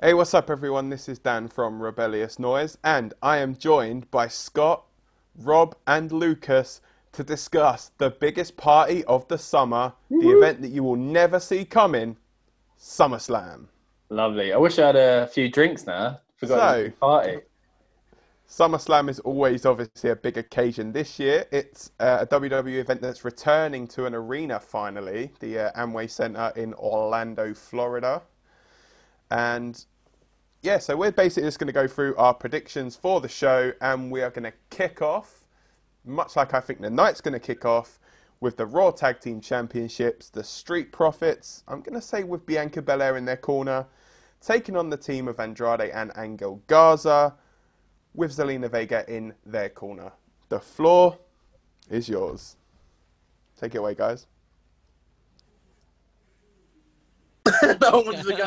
Hey, what's up, everyone? This is Dan from Rebellious Noise, and I am joined by Scott, Rob, and Lucas to discuss the biggest party of the summer, the Woohoo. event that you will never see coming, SummerSlam. Lovely. I wish I had a few drinks now. Forgot it was a So, big party. SummerSlam is always obviously a big occasion. This year, it's a WWE event that's returning to an arena finally, the Amway Center in Orlando, Florida. And yeah, so we're basically just going to go through our predictions for the show, and we are going to kick off, much like I think the night's going to kick off, with the Raw Tag Team Championships, the Street Profits. I'm going to say with Bianca BelAir in their corner, taking on the team of Andrade and Angel Garza, with Zelina Vega in their corner. The floor is yours. Take it away, guys. No one wants to go.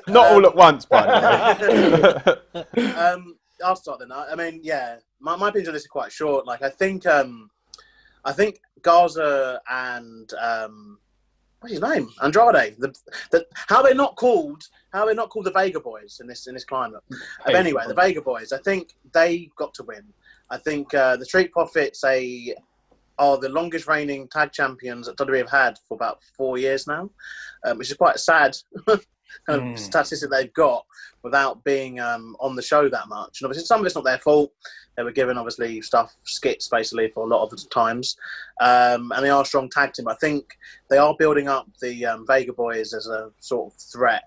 Not all at once, by the way. I'll start then. I mean, yeah, my opinion on this is quite short. Like, I think Garza and what's his name, Andrade. How they're not called the Vega Boys in this climate. But anyway, the Vega Boys. I think they got to win. I think the Street Profits are the longest reigning tag champions that WWE have had for about 4 years now, which is quite a sad kind of statistic they've got without being on the show that much. And obviously some of it's not their fault. They were given, obviously, skits, basically, for a lot of the times. And they are a strong tag team. I think they are building up the Vega Boys as a sort of threat.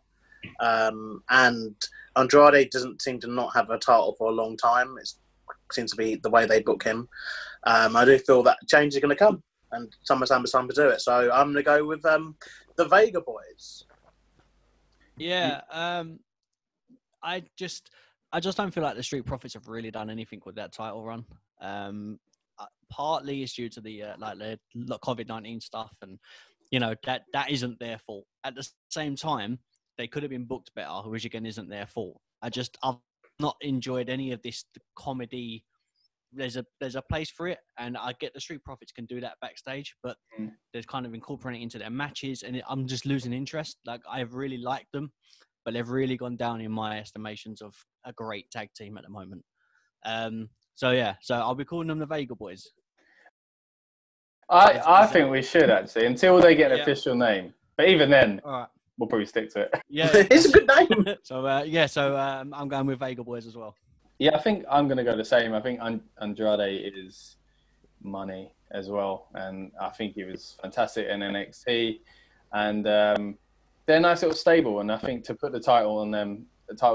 And Andrade doesn't seem to not have a title for a long time. It seems to be the way they book him. I do feel that change is going to come, and SummerSlam is time to do it. So I'm going to go with the Vega Boys. Yeah, I just don't feel like the Street Profits have really done anything with that title run. Partly it's due to the the COVID-19 stuff, and that isn't their fault. At the same time, they could have been booked better, which again isn't their fault. I've not enjoyed any of this comedy. There's a place for it, and I get the Street Profits can do that backstage, but they're kind of incorporating it into their matches, and I'm just losing interest. Like, I've really liked them, but they've really gone down in my estimations of a great tag team at the moment. So I'll be calling them the Vega Boys. I think we should, actually, until they get an official name. But even then, all right, we'll probably stick to it. Yeah, it's a good name. So I'm going with Vega Boys as well. Yeah, I think I'm going to go the same. I think Andrade is money as well. And I think he was fantastic in NXT. And they're a nice little stable. And I think to put the titles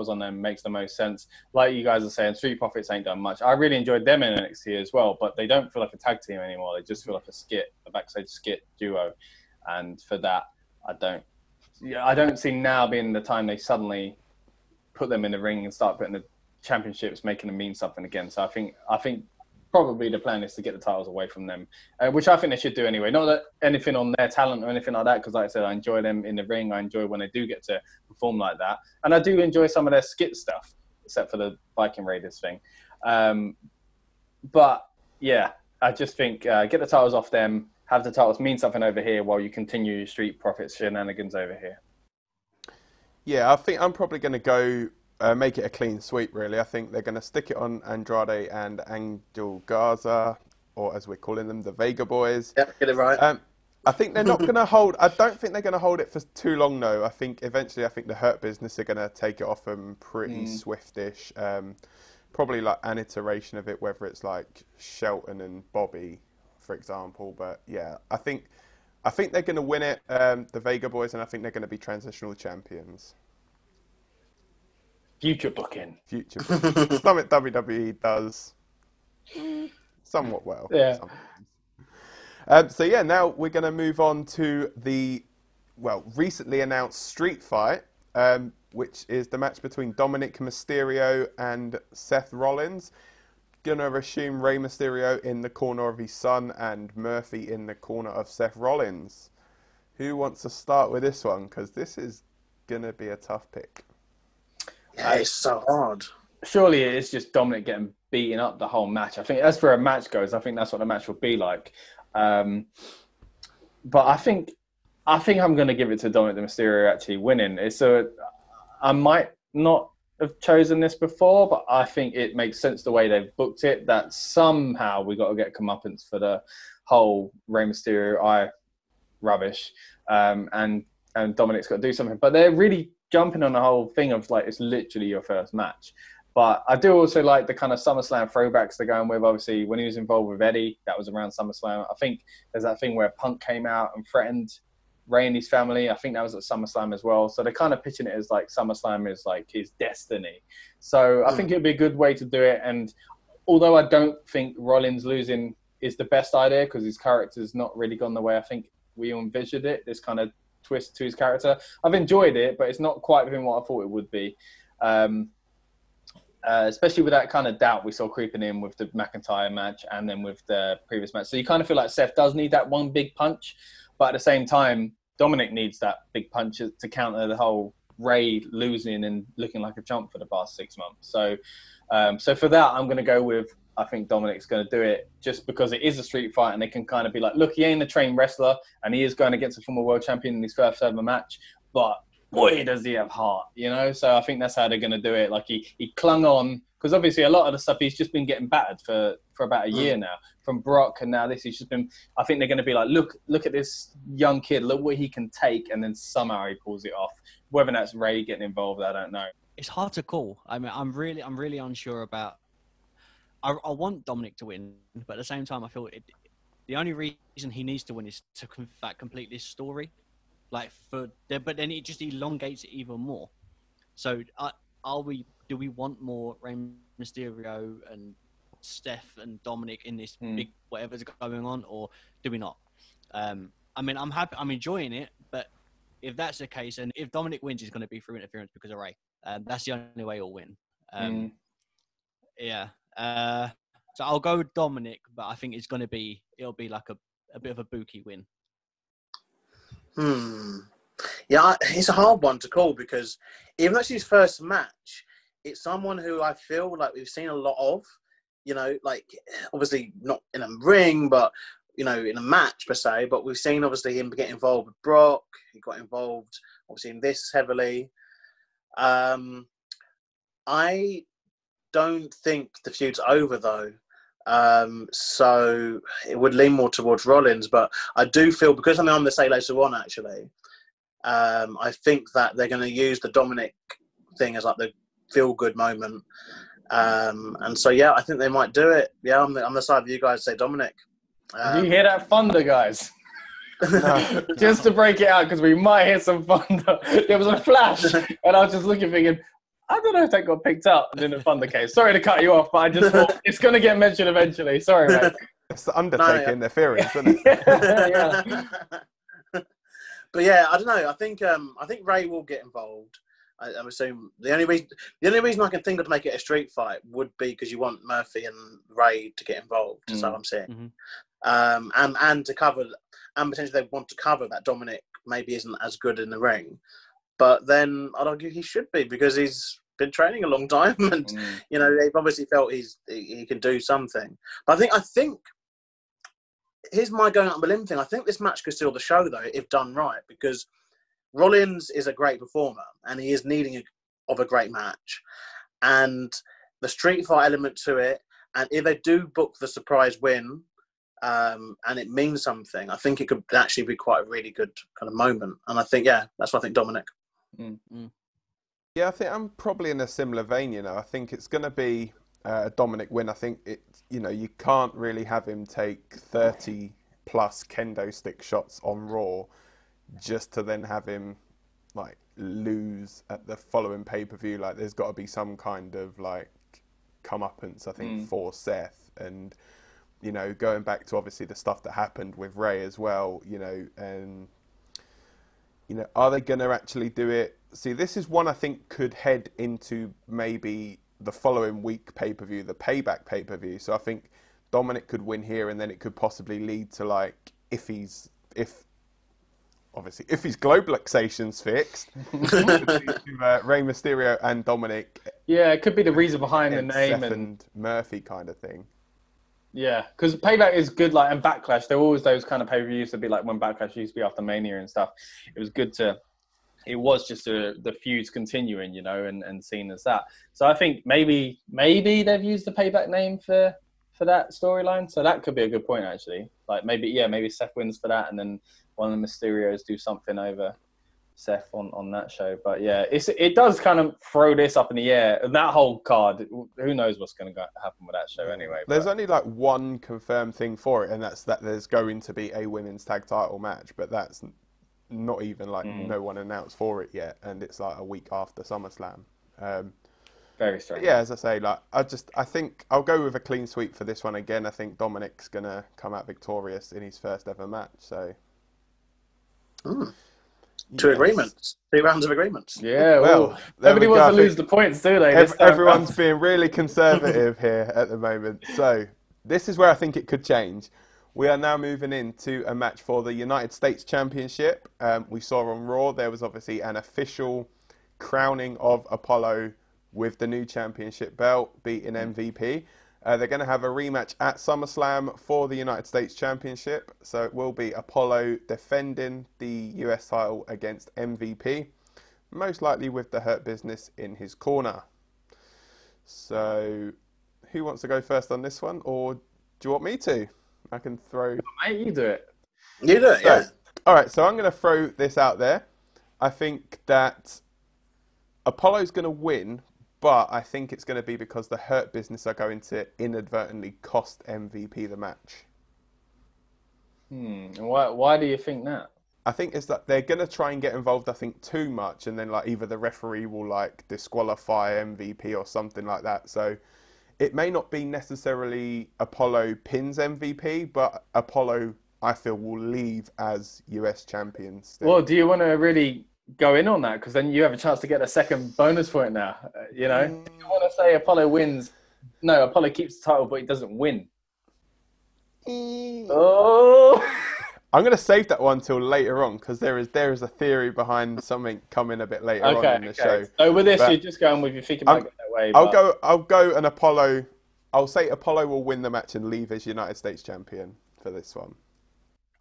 on them makes the most sense. Like you guys are saying, Street Profits ain't done much. I really enjoyed them in NXT as well, but they don't feel like a tag team anymore. They just feel like a backstage skit duo. And for that, I don't see now being the time they suddenly put them in the ring and start putting the championships, making them mean something again. So I think probably the plan is to get the titles away from them, which I think they should do anyway. Not that anything on their talent or anything like that, because like I said, I enjoy them in the ring. I enjoy when they do get to perform like that, and I do enjoy some of their skit stuff, except for the Viking Raiders thing. But yeah, I just think get the titles off them, have the titles mean something over here while you continue your Street Profits shenanigans over here. Yeah, I think I'm probably going to go make it a clean sweep, really. I think they're going to stick it on Andrade and Angel Garza, or as we're calling them, the Vega Boys. Yeah, get it right. I think they're not going to hold... I don't think they're going to hold it for too long, though. I think eventually, the Hurt Business are going to take it off them pretty swiftish. Probably like an iteration of it, whether it's like Shelton and Bobby, for example. But yeah, I think they're going to win it, the Vega Boys, and I think they're going to be transitional champions. Future booking. Something WWE does somewhat well. Yeah. Now we're going to move on to the recently announced street fight, which is the match between Dominick Mysterio and Seth Rollins. Gonna assume Rey Mysterio in the corner of his son and Murphy in the corner of Seth Rollins. Who wants to start with this one? Because this is gonna be a tough pick. Yeah, it's so hard. Surely it's just Dominic getting beaten up the whole match. I think as for a match goes, I think that's what the match will be like. But I think I'm going to give it to Dominic Mysterio actually winning. I might not have chosen this before, but I think it makes sense the way they've booked it, that somehow we got to get comeuppance for the whole Rey Mysterio rubbish, and Dominic's got to do something. But they're really jumping on the whole thing of like, it's literally your first match. But I do also like the kind of SummerSlam throwbacks they're going with. Obviously, when he was involved with Eddie, that was around SummerSlam. I think there's that thing where Punk came out and threatened Ray and his family. I think that was at SummerSlam as well. So they're kind of pitching it as like SummerSlam is like his destiny. So I think it'd be a good way to do it. And although I don't think Rollins losing is the best idea, because his character's not really gone the way I think we envisioned it, this kind of twist to his character, I've enjoyed it, but it's not quite been what I thought it would be. Especially with that kind of doubt we saw creeping in with the McIntyre match and then with the previous match. So you kind of feel like Seth does need that one big punch, but at the same time, Dominic needs that big punch to counter the whole Ray losing and looking like a chump for the past 6 months. So so for that, I'm going to go with, I think Dominic's going to do it just because it is a street fight and they can kind of be like, look, he ain't a trained wrestler and he is going against a former world champion in his first ever match, but boy, does he have heart, you know? So I think that's how they're going to do it. Like he clung on, because obviously a lot of the stuff he's just been getting battered for about a year now, from Brock, and now this, he's just been, I think they're going to be like, look at this young kid, look what he can take, and then somehow he pulls it off. Whether that's Ray getting involved, I don't know. It's hard to call. I mean, I'm really unsure about. I want Dominic to win, but at the same time, I feel the only reason he needs to win is to complete this story. But then it just elongates it even more. So, do we want more Rey Mysterio and Seth and Dominic in this big whatever's going on, or do we not? I mean, I'm happy, I'm enjoying it, but if that's the case, and if Dominic wins, it's going to be through interference because of Ray. That's the only way he'll win. Yeah. So I'll go with Dominic, but I think it'll be like a bit of a bookie win. Yeah, it's a hard one to call because even though it's his first match, it's someone who I feel like we've seen a lot of, you know, like obviously not in a ring, but, you know, in a match per se, but we've seen obviously him get involved with Brock. He got involved obviously in this heavily. I don't think the feud's over though. So it would lean more towards Rollins, but I do feel, because I'm going to say later on actually, I think that they're going to use the Dominic thing as like the feel-good moment. And so, yeah, I think they might do it. Yeah, I'm the side of you guys say Dominic. Do you hear that thunder, guys? Just to break it out, because we might hear some thunder. There was a flash, and I was just looking thinking, I don't know if that got picked up, and then the thunder came. Sorry to cut you off, but I just thought it's going to get mentioned eventually. Sorry, mate. It's the Undertaker interference, isn't it? Yeah. But yeah, I don't know. I think Ray will get involved. I'm assuming the only reason I can think of to make it a street fight would be because you want Murphy and Ray to get involved. So I'm saying, and to cover, and potentially they want to cover that Dominic maybe isn't as good in the ring. But then I'd argue he should be, because he's been training a long time, and you know they've obviously felt he can do something. But I think here's my going out on the limb thing. I think this match could steal the show though if done right, because Rollins is a great performer and he is needing of a great match, and the street fight element to it. And if they do book the surprise win, and it means something, I think it could actually be quite a really good kind of moment. And I think, yeah, that's why I think Dominic. Yeah, I think I'm probably in a similar vein, you know. I think it's going to be a Dominic win. I think you can't really have him take 30 plus kendo stick shots on Raw just to then have him like lose at the following pay-per-view. Like there's got to be some kind of like comeuppance, I think, for Seth. And you know, going back to obviously the stuff that happened with Ray as well, you know, and you know, are they going to actually do it? See, this is one I think could head into maybe the following week pay-per-view, the Payback pay-per-view. So I think Dominic could win here, and then it could possibly lead to like if his globalization's fixed, Rey Mysterio and Dominic. Yeah, it could be the reason behind the name Seth and Murphy kind of thing. Yeah, because Payback is good, like, and Backlash. There were always those kind of pay-per-views to be like when Backlash used to be after Mania and stuff. It was good to it was just the feuds continuing, you know, and seen as that. So I think maybe they've used the Payback name for that storyline. So that could be a good point, actually. Like maybe Seth wins for that, and then one of the Mysterios do something over Seth on that show. But yeah, it does kind of throw this up in the air. And that whole card, who knows what's going to happen with that show anyway. There's only like one confirmed thing for it, and that's that there's going to be a women's tag title match, but that's not even like no one announced for it yet, and it's like a week after SummerSlam. Very strange. Yeah, as I say, like I think I'll go with a clean sweep for this one again. I think Dominick's gonna come out victorious in his first ever match. So, Two agreements, 2 rounds of agreements. Yeah, well, nobody wants to lose the points, do they? Everyone's being really conservative here at the moment. So this is where I think it could change. We are now moving into a match for the United States Championship. We saw on Raw there was obviously an official crowning of Apollo with the new championship belt, beating MVP. They're going to have a rematch at SummerSlam for the United States Championship. So it will be Apollo defending the US title against MVP, most likely with the Hurt Business in his corner. So who wants to go first on this one, or do you want me to? I can throw... Mate, you do it. You do it, yeah. All right, so I'm going to throw this out there. I think that Apollo's going to win, but I think it's going to be because the Hurt Business are going to inadvertently cost MVP the match. Why do you think that? I think it's that they're going to try and get involved, I think, too much, and then like either the referee will like disqualify MVP or something like that. So it may not be necessarily Apollo pins MVP, but Apollo, I feel, will leave as US champion still. Well, do you want to really go in on that? Because then you have a chance to get a second bonus point now. You know, if you want to say Apollo wins, no, Apollo keeps the title, but he doesn't win. Oh, I'm going to save that one till later on because there is a theory behind something coming a bit later on in the show. So with this, you're just going with your thinking might go that way. I'll go an Apollo. I'll say Apollo will win the match and leave as United States champion for this one.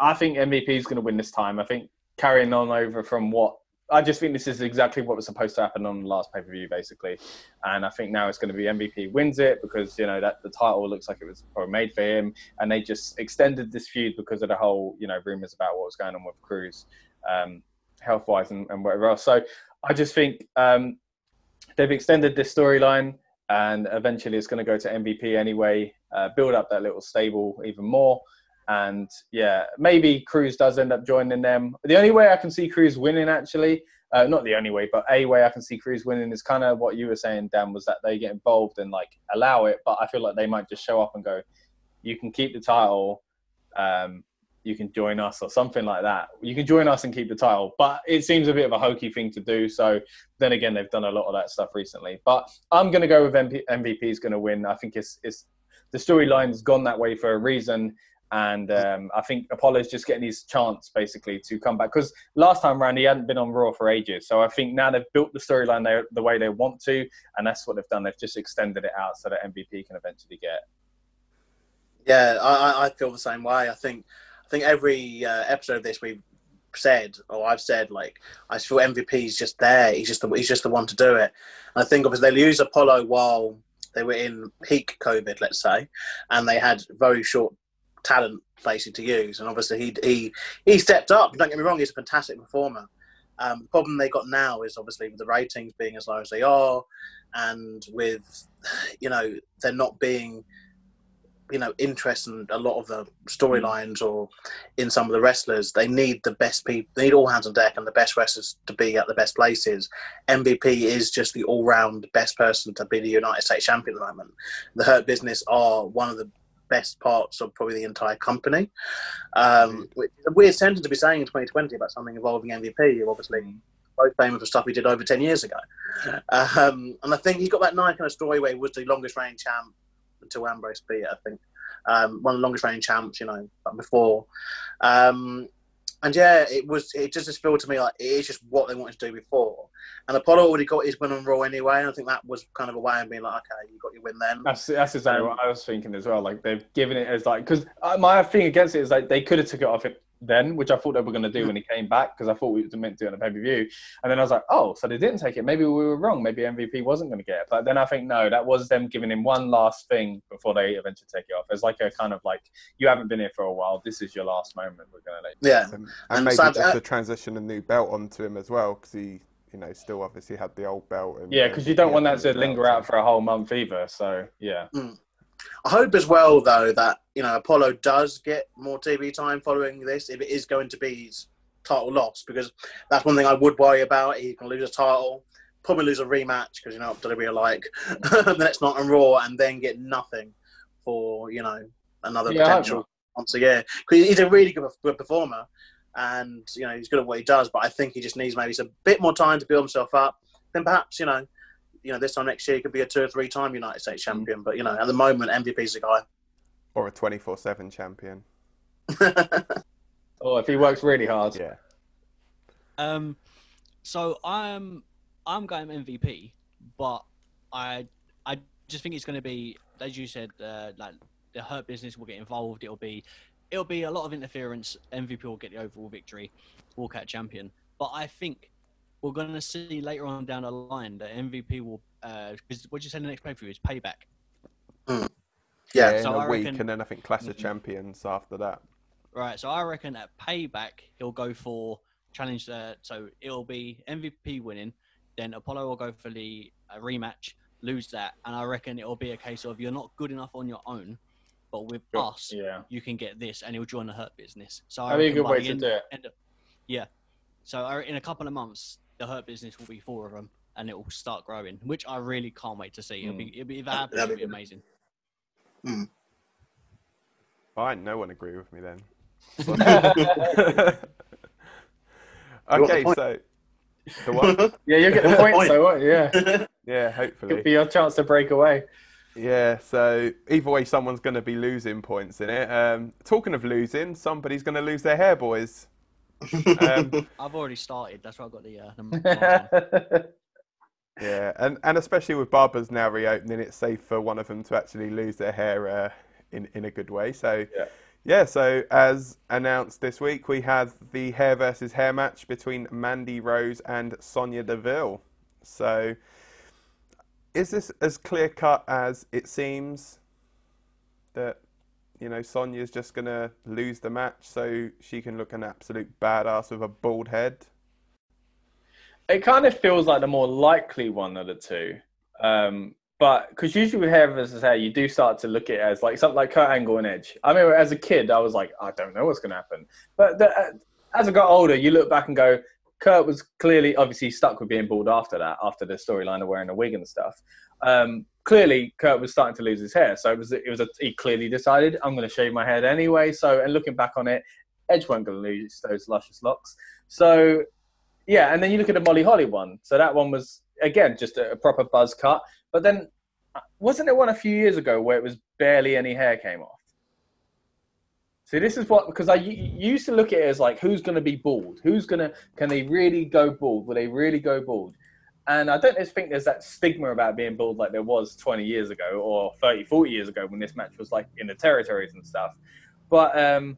I think MVP is going to win this time. I think carrying on over from what I just think this is exactly what was supposed to happen on the last pay-per-view, basically. And I think now it's going to be MVP wins it because, you know, that the title looks like it was probably made for him. And they just extended this feud because of the whole, you know, rumors about what was going on with Cruz, health-wise and whatever else. So I just think they've extended this storyline and eventually it's going to go to MVP anyway, build up that little stable even more. And yeah, maybe Cruz does end up joining them. The only way I can see Cruz winning, actually, not the only way, but a way I can see Cruz winning is kind of what you were saying, Dan, was that they get involved and like allow it. But I feel like they might just show up and go, you can keep the title, you can join us or something like that. You can join us and keep the title. But it seems a bit of a hokey thing to do. So then again, they've done a lot of that stuff recently. But I'm going to go with MVP is going to win. I think it's the storyline's gone that way for a reason. And I think Apollo's just getting his chance, basically, to come back. Because last time around, he hadn't been on Raw for ages. So I think now they've built the storyline the way they want to. And that's what they've done. They've just extended it out so that MVP can eventually get. Yeah, I feel the same way. I think every episode of this we've said, or I've said, like, I feel MVP's just there. He's just the one to do it. And I think obviously they'll use Apollo while they were in peak COVID, let's say, and they had very short talent basically to use, and obviously he stepped up. Don't get me wrong, he's a fantastic performer. The problem they got now is obviously with the ratings being as low as they are, and with, you know, they're not being, you know, interested in a lot of the storylines or in some of the wrestlers. They need the best people. They need all hands on deck and the best wrestlers to be at the best places. MVP is just the all-round best person to be the United States champion at the moment. The Hurt Business are one of the best parts of probably the entire company. Which is a weird sentence to be saying in 2020 about something involving MVP. You're obviously both famous for stuff he did over 10 years ago. And I think he got that nice kind of story where he was the longest reigning champ until Ambrose beat it, I think. One of the longest reigning champs, you know, before. And yeah, it just felt to me like it is just what they wanted to do before. And Apollo already got his win on Raw anyway, and I think that was kind of a way of being like, okay, you got your win then. That's exactly what I was thinking as well. Like, they've given it as like, because my thing against it is like they could have took it off then, which I thought they were going to do when he came back, because I thought we were meant to do it on a pay-per-view. And then I was like, oh, so they didn't take it. Maybe we were wrong. Maybe MVP wasn't going to get it. But then I think, no, that was them giving him one last thing before they eventually take it off. It's like a kind of like, you haven't been here for a while. This is your last moment. We're going to let you. Yeah. And maybe just to transition a new belt onto him as well, because he, still obviously had the old belt. And, yeah, because you don't want that to linger out for a whole month either. So, yeah. I hope as well, though, that, Apollo does get more TV time following this, if it is going to be his title loss, because that's one thing I would worry about. He can lose a title, probably lose a rematch, because, what WWE are like, the next night on Raw, and then get nothing for, another potential once a year. Because he's a really good performer, and, he's good at what he does, but I think he just needs maybe a bit more time to build himself up. Then perhaps, this time next year he could be a 2 or 3 time United States champion. But, at the moment, MVP's the guy. Or a 24/7 champion. Or if he works really hard. Yeah. So I'm going MVP, but I just think it's going to be, as you said, like the Hurt Business will get involved. It'll be a lot of interference. MVP will get the overall victory, walk out champion. But I think we're going to see later on down the line that MVP will, because what you said the next pay-per-view is Payback. Yeah, so in a I week, reckon, and then I think Clash of Champions after that. Right, so I reckon at Payback he'll go for challenge. So it'll be MVP winning, then Apollo will go for the rematch, lose that, and I reckon it'll be a case of you're not good enough on your own, but with us, you can get this, and he'll join the Hurt Business. So that'd be a good way to do it. So in a couple of months, the Hurt Business will be 4 of them, and it will start growing, which I really can't wait to see. It'll be if that happens, it'll be amazing. Fine, no one agree with me then. Okay, so the what? Yeah, you get the point. So what? Yeah, yeah, hopefully. Could be your chance to break away. Yeah, so either way, someone's going to be losing points in it. Talking of losing, somebody's going to lose their hair, boys. I've already started. That's why I got the Yeah, and especially with barbers now reopening, it's safe for one of them to actually lose their hair in a good way. So so as announced this week, we had the hair versus hair match between Mandy Rose and Sonya Deville. So is this as clear cut as it seems that Sonya's just gonna lose the match so she can look an absolute badass with a bald head? It kind of feels like the more likely one of the two. But because usually with hair versus hair, you do start to look at it as like something like Kurt Angle and Edge. I mean, as a kid, I was like, I don't know what's going to happen. But as I got older, you look back and go, Kurt was clearly, obviously, stuck with being bald after that, after the storyline of wearing a wig and stuff. Clearly, Kurt was starting to lose his hair. So he clearly decided, I'm going to shave my head anyway. So, and looking back on it, Edge weren't going to lose those luscious locks. So, yeah, and then you look at the Molly Holly one. So that one was, again, just a proper buzz cut. But then, wasn't there one a few years ago where it was barely any hair came off? See, this is what, because I used to look at it as like, who's going to be bald? Can they really go bald? Will they really go bald? And I don't think there's that stigma about being bald like there was 20 years ago or 30, 40 years ago when this match was like in the territories and stuff. But I'm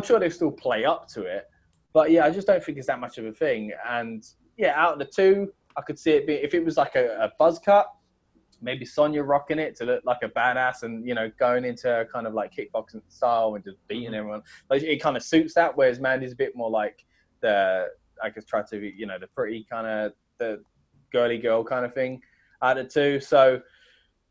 sure they still play up to it. But yeah, I just don't think it's that much of a thing. And yeah, out of the two, I could see it being, if it was like a buzz cut, maybe Sonya rocking it to look like a badass and, going into kind of like kickboxing style and just beating everyone. Like it kind of suits that, whereas Mandy's a bit more like the pretty kind of, the girly girl kind of thing out of the two. So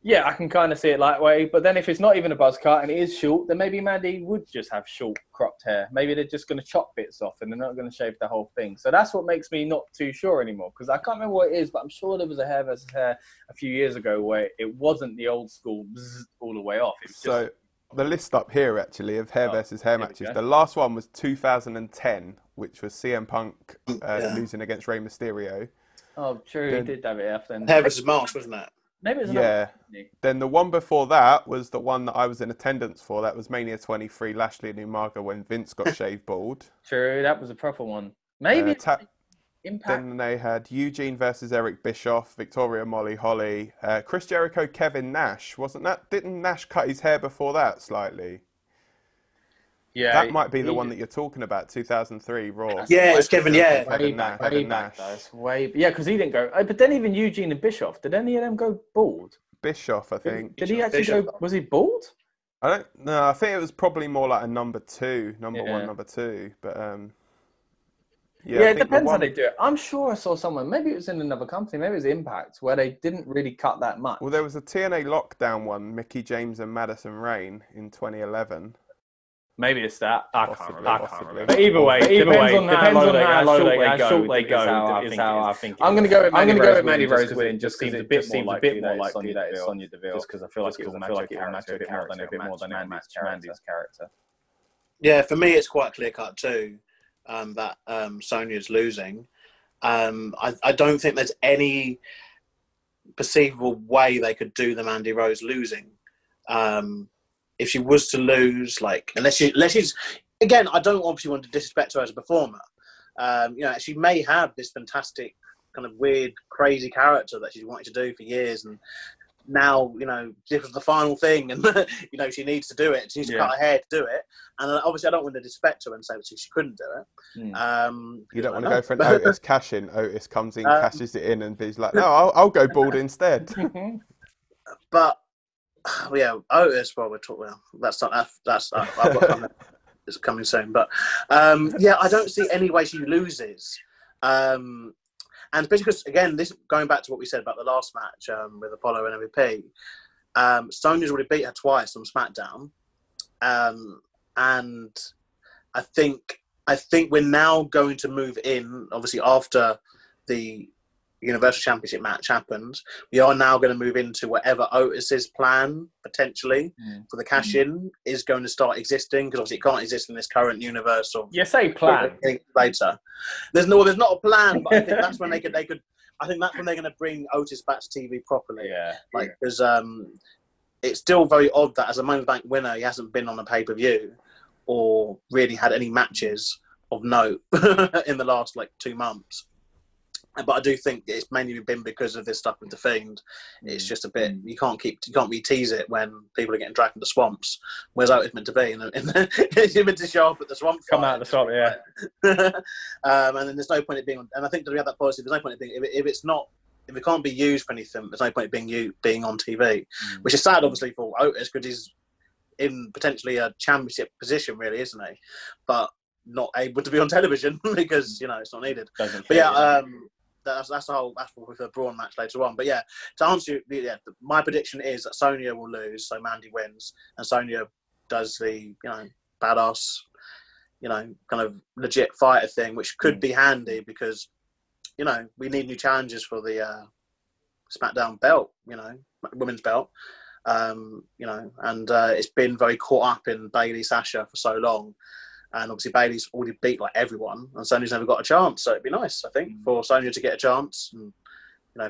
yeah, I can kind of see it that way. But then if it's not even a buzz cut and it is short, then maybe Mandy would just have short cropped hair. Maybe they're just going to chop bits off and they're not going to shave the whole thing. So that's what makes me not too sure anymore, because I can't remember what it is, but I'm sure there was a hair versus hair a few years ago where it wasn't the old school bzzz all the way off. It was so the list up here actually of hair versus hair matches. The last one was 2010, which was CM Punk losing against Rey Mysterio. Oh, true. He did have it after. Hair versus mask, wasn't it? Maybe it was Then the one before that was the one that I was in attendance for. That was Mania 23, Lashley and Umaga, when Vince got shaved bald. True, that was a proper one. Maybe Impact. Then they had Eugene versus Eric Bischoff, Victoria Molly Holly, Chris Jericho, Kevin Nash. Wasn't that? Didn't Nash cut his hair before that slightly? Yeah, That might be the one that you're talking about, 2003 Raw. Yeah, it's Kevin. Yeah, Kevin way Nash. back. That's way. Yeah, because he didn't go. But then even Eugene and Bischoff, did any of them go bald? Bischoff, I think. Did he actually Bischoff. go? Was he bald? I don't know. I think it was probably more like a number one, Yeah. number two. But Yeah, it depends how they do it. I'm sure I saw someone. Maybe it was in another company. Maybe it was Impact, where they didn't really cut that much. Well, there was a TNA Lockdown one, Mickie James and Madison Rayne in 2011. Maybe it's that. I can't Possibly. remember. But either way, depends on how short they go. Is how I think. I'm going to go with Mandy Rose winning. Just seems a bit more likely that it's Sonya Deville. Just because I feel like it will match a bit more than Mandy's character. Yeah, for me, it's quite clear cut too. That Sonya's losing. I don't think there's any perceivable way they could do the Mandy Rose losing. If she was to lose, like unless she's again, I don't obviously want to disrespect her as a performer. She may have this fantastic kind of weird, crazy character that she's wanted to do for years, and now this was the final thing, and she needs to do it. She needs to cut her hair to do it, and obviously I don't want to disrespect her and say that she couldn't do it. You don't want to go for an Otis cash in. Otis comes in, cashes it in, and he's like, "No, I'll go bald instead." But Otis. Well, we're talking. Well, that's I've got it's coming soon. But I don't see any way she loses. And especially because, again, this going back to what we said about the last match with Apollo and MVP, Sonya's already beat her twice on SmackDown, and I think we're now going to move in. Obviously, after the Universal Championship match happened, we are now going to move into whatever Otis's plan potentially for the cash-in is going to start existing, because obviously it can't exist in this current Universal. You say plan later. There's not a plan, but I think that's when they could. I think that's when they're going to bring Otis back to TV properly. Yeah, because it's still very odd that as a Money in the Bank winner, he hasn't been on a pay-per-view or really had any matches of note in the last 2 months. But I do think it's mainly been because of this stuff with the Fiend. It's just a bit you can't re-tease it when people are getting dragged into swamps. Where's Otis meant to be? He's meant to show up at the swamp. Come out of the swamp, yeah. And then there's no point in being. And I think that we have that policy. There's no point in being if it can't be used for anything. There's no point in being on TV, which is sad, obviously, for Otis, because he's in potentially a championship position, really, isn't he? But not able to be on television because it's not needed. That's with the Braun match later on. But to answer you, my prediction is that Sonya will lose, so Mandy wins, and Sonya does the badass, kind of legit fighter thing, which could be handy because we need new challenges for the SmackDown belt, women's belt, and it's been very caught up in Bayley Sasha for so long. And obviously Bayley's already beat everyone, and Sonya's never got a chance. So it'd be nice, I think, for Sonya to get a chance, and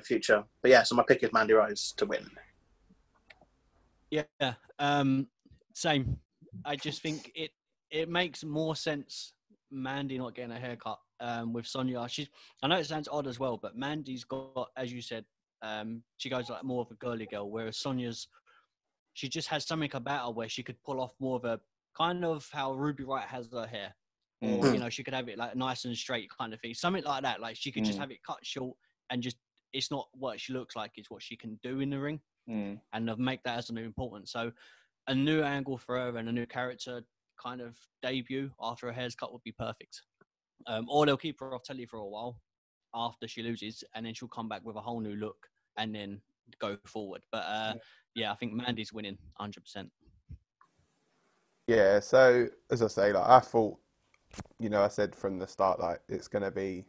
future. But so my pick is Mandy Rose to win. Yeah, same. I just think it makes more sense Mandy not getting a haircut with Sonya. I know it sounds odd as well, but Mandy's got, as you said, she goes more of a girly girl, whereas she just has something about her where she could pull off more of a kind of how Ruby Wright has her hair, or she could have it nice and straight kind of thing, something like that. She could just have it cut short and just it's not what she looks like, it's what she can do in the ring, and make that as an important. So a new angle for her and a new character kind of debut after her hair's cut would be perfect. Or they'll keep her off telly for a while after she loses, and then she'll come back with a whole new look and then go forward. But I think Mandy's winning 100%. Yeah, so as I say, I thought, I said from the start, it's going to be,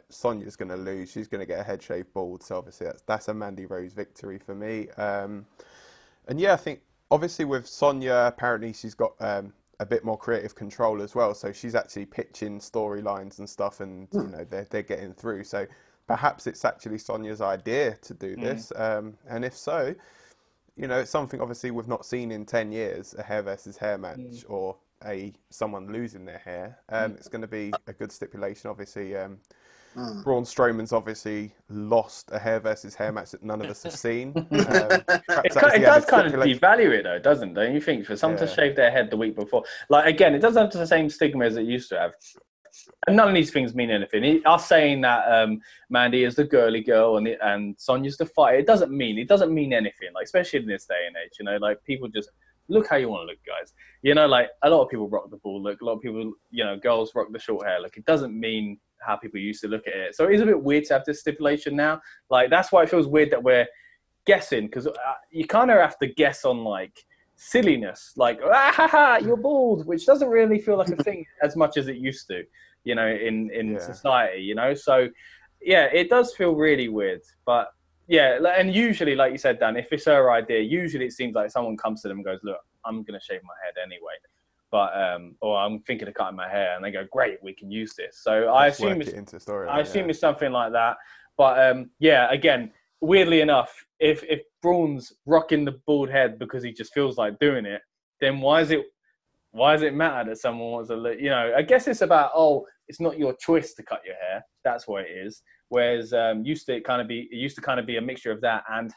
Sonya's going to lose. She's going to get her head shaved bald. So obviously that's a Mandy Rose victory for me. I think obviously with Sonya, apparently she's got a bit more creative control as well. So she's actually pitching storylines and stuff, and they're getting through. So perhaps it's actually Sonya's idea to do this. And if so, it's something obviously we've not seen in 10 years, a hair versus hair match or someone losing their hair. It's going to be a good stipulation. Obviously, Braun Strowman's obviously lost a hair versus hair match that none of us have seen. It does kind of devalue it, though, doesn't it? Don't you think? For someone to shave their head the week before, like, again, it doesn't have the same stigma as it used to have. And none of these things mean anything. Us saying that Mandy is the girly girl and Sonya's the fighter, it doesn't mean anything. Like, especially in this day and age, like, people just look how you want to look, guys. Like, a lot of people rock the ball look. A lot of people, girls rock the short hair. Like, it doesn't mean how people used to look at it. So it is a bit weird to have this stipulation now. Like, that's why it feels weird that we're guessing, because you kind of have to guess on, like, silliness. Like, you're bald, which doesn't really feel like a thing as much as it used to, in society, So, yeah, it does feel really weird. But, yeah, and usually, like you said, Dan, if it's her idea, usually it seems like someone comes to them and goes, look, I'm going to shave my head anyway. But or I'm thinking of cutting my hair, and they go, "Great, we can use this." So I assume it's something like that. But again, weirdly enough, if Braun's rocking the bald head because he just feels like doing it, then why does it matter that someone wants to? I guess it's about it's not your choice to cut your hair. That's what it is. Whereas used to kind of be a mixture of that and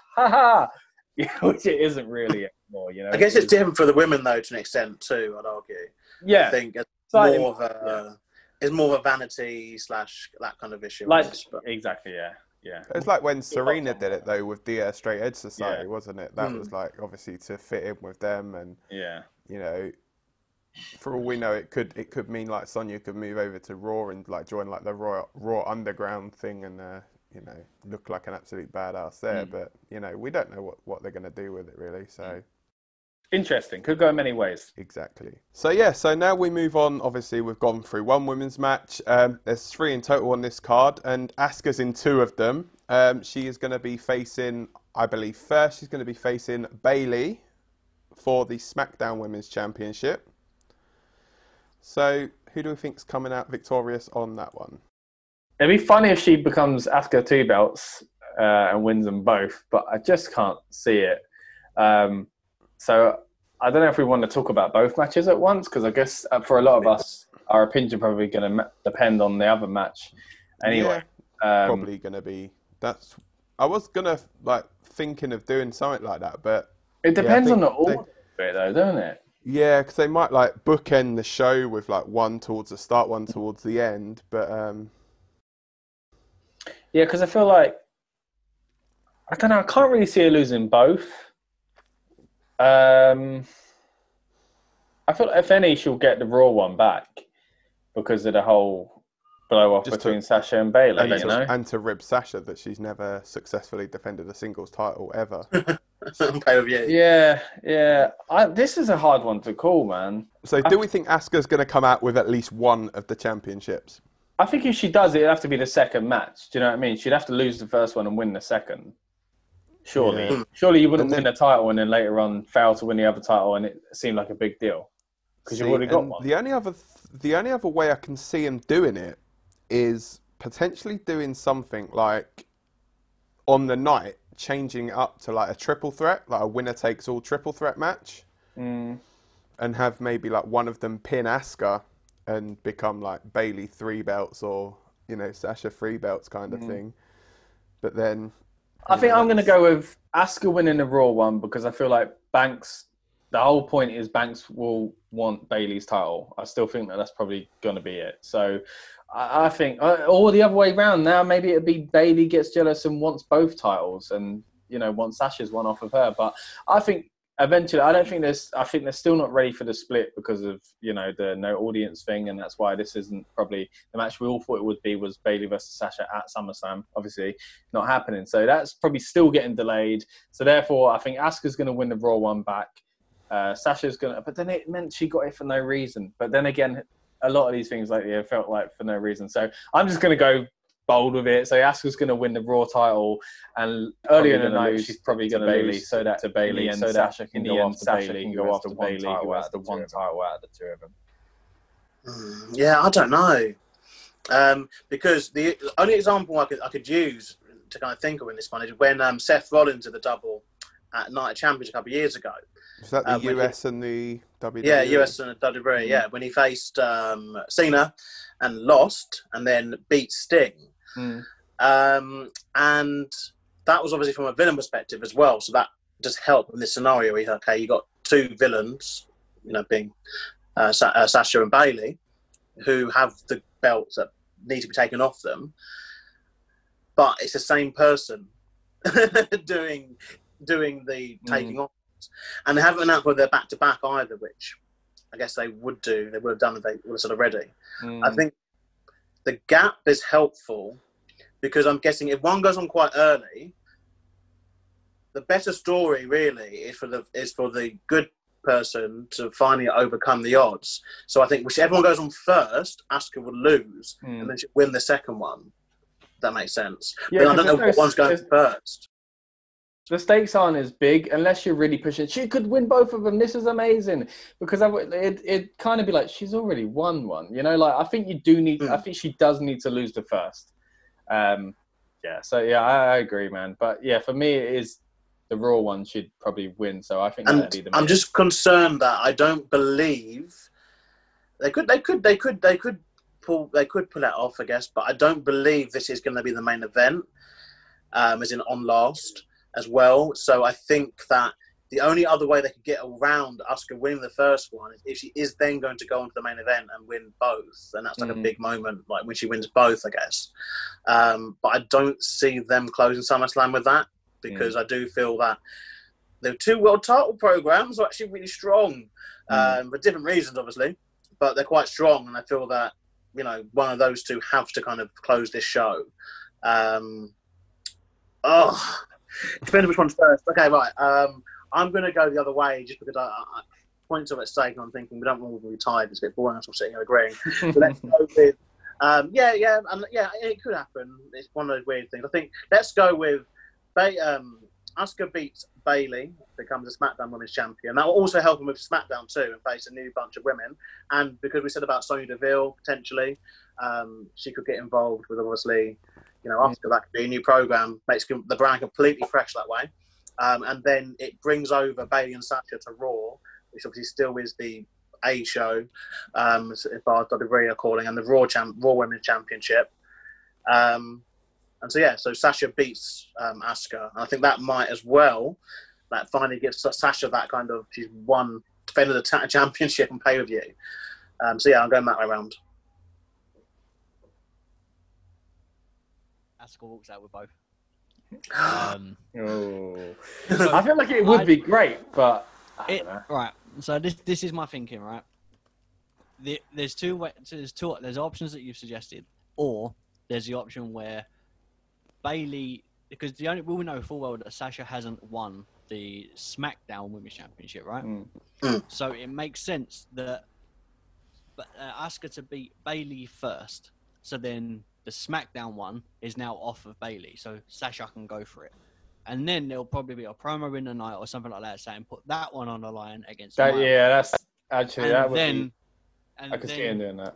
which it isn't really anymore, I guess it's different for the women, though, to an extent, too, I'd argue. Yeah. I think it's more of a vanity / that kind of issue. Exactly, yeah. It's like when Serena did it, though, with the Straight Edge Society, wasn't it? That was, like, obviously to fit in with them. And, for all we know, it could mean, like, Sonya could move over to Raw and, like, join, like, the Raw Underground thing and, look like an absolute badass there. But, we don't know what they're going to do with it, really. So interesting. Could go in many ways. Exactly. So now we move on. Obviously, we've gone through one women's match. There's 3 in total on this card, and Asuka's in 2 of them. She is going to be facing, I believe, first she's going to be facing Bayley for the Smackdown Women's Championship. So who do we think's coming out victorious on that one? It'd be funny if she becomes Asuka 2 belts and wins them both, but I just can't see it. So I don't know if we want to talk about both matches at once, because I guess for a lot of us, our opinion probably going to depend on the other match. Anyway, probably going to be. I was gonna thinking of doing something like that, but it depends on the order bit, though, doesn't it? Yeah, because they might bookend the show with one towards the start, one towards the end, but. Yeah, because I feel like I don't know. I can't really see her losing both. I feel like if any, she'll get the Raw one back because of the whole blow off between Sasha and Bayley. And to rib Sasha that she's never successfully defended a singles title ever. Yeah. This is a hard one to call, man. So do we think Asuka's going to come out with at least one of the championships? I think if she does, it'd have to be the second match. Do you know what I mean? She'd have to lose the first one and win the second. Surely. Yeah. Surely you wouldn't win a title and then later on fail to win the other title and it seemed like a big deal. Because you've already got one. The only other way I can see him doing it is potentially doing something like on the night, changing it up to a triple threat, like a winner takes all triple threat match. And have maybe one of them pin Asuka and become Bayley 3 belts or, Sasha 3 belts kind of thing. But then... I think I'm going to go with Asuka winning the Raw one because I feel like Banks... The whole point is Banks will want Bayley's title. I still think that's probably going to be it. So I think... Or the other way around now, maybe it'd be Bayley gets jealous and wants both titles and, wants Sasha's one off of her. But I think... Eventually, I think they're still not ready for the split because of, the no audience thing. And that's why this isn't probably the match we all thought it would be was Bayley versus Sasha at SummerSlam. Obviously not happening. So that's probably still getting delayed. So therefore, I think Asuka's going to win the Raw one back. Sasha's going to, but then it meant she got it for no reason. But then again, a lot of these things it felt like for no reason. So I'm just going to go bold with it. So Asuka's going to win the Raw title, and earlier in the night she's probably going to lose so that to Bayley, and so that Sasha can go after Bayley, who has the one title out of the 2 of them. Yeah, I don't know, because the only example I could use to kind of think of in this one is when Seth Rollins did the double at Night of Champions a couple of years ago. Was that the US and the WWE? Yeah, US and the WWE. Yeah, when he faced Cena and lost, and then beat Sting. And that was obviously from a villain perspective as well. So that just helped in this scenario. You got two villains, being Sasha and Bayley, who have the belts that need to be taken off them, but it's the same person doing the taking off, and they haven't announced whether they're back to back either, which I guess they would do. They would have done if they were sort of ready. I think the gap is helpful because I'm guessing if one goes on quite early, the better story really is for the good person to finally overcome the odds. So I think whichever one goes on first, Asuka would lose, and then she'd win the second one. If that makes sense. Yeah, but I don't know what one's going first. The stakes aren't as big unless you're really pushing. She could win both of them. This is amazing because it kind of be like she's already won one. I think you do need. I think she does need to lose the first. So I agree, man. But yeah, for me, it is the Raw one should probably win. So I think that'd be the. I'm just concerned that I don't believe they could pull it off, I guess, but I don't believe this is going to be the main event, as in on last as well. So I think that the only other way they could get around Asuka winning the first one is if she is then going to go on to the main event and win both, and that's like a big moment, like when she wins both, I guess. But I don't see them closing SummerSlam with that because I do feel that the two world title programs are actually really strong, for different reasons, obviously, but they're quite strong, and I feel that one of those two have to kind of close this show. Depends which one's first. Okay, right. I'm going to go the other way just because I points of at stake, and I'm thinking we don't want to be tied. It's a bit boring. I'm sitting here agreeing. So let's go with it could happen. It's one of those weird things. I think let's go with Asuka beats Bayley, becomes a SmackDown Women's Champion. That will also help him with SmackDown too and face a new bunch of women. And because we said about Sonya Deville potentially, she could get involved with obviously. After that could be a new program, makes the brand completely fresh that way. And then it brings over Bayley and Sasha to Raw, which obviously still is the A show, as far as WWE are calling, and the Raw Women's Championship. So Sasha beats Asuka. And I think that might as well, that finally gives Sasha that kind of, she's won, defended the championship and pay-per-view. I'm going that way around. Asuka walks out with both. I feel like it would be great, but I don't know. Right. So this is my thinking. Right. There's there's options that you've suggested, or there's the option where Bayley, because we know full well that Sasha hasn't won the SmackDown Women's Championship, right? So it makes sense that Asuka to beat Bayley first. So then the SmackDown one is now off of Bayley, so Sasha can go for it. And then there'll probably be a promo in the night or something like that saying, put that one on the line against that's actually, and that would then, be... And I could see him doing that.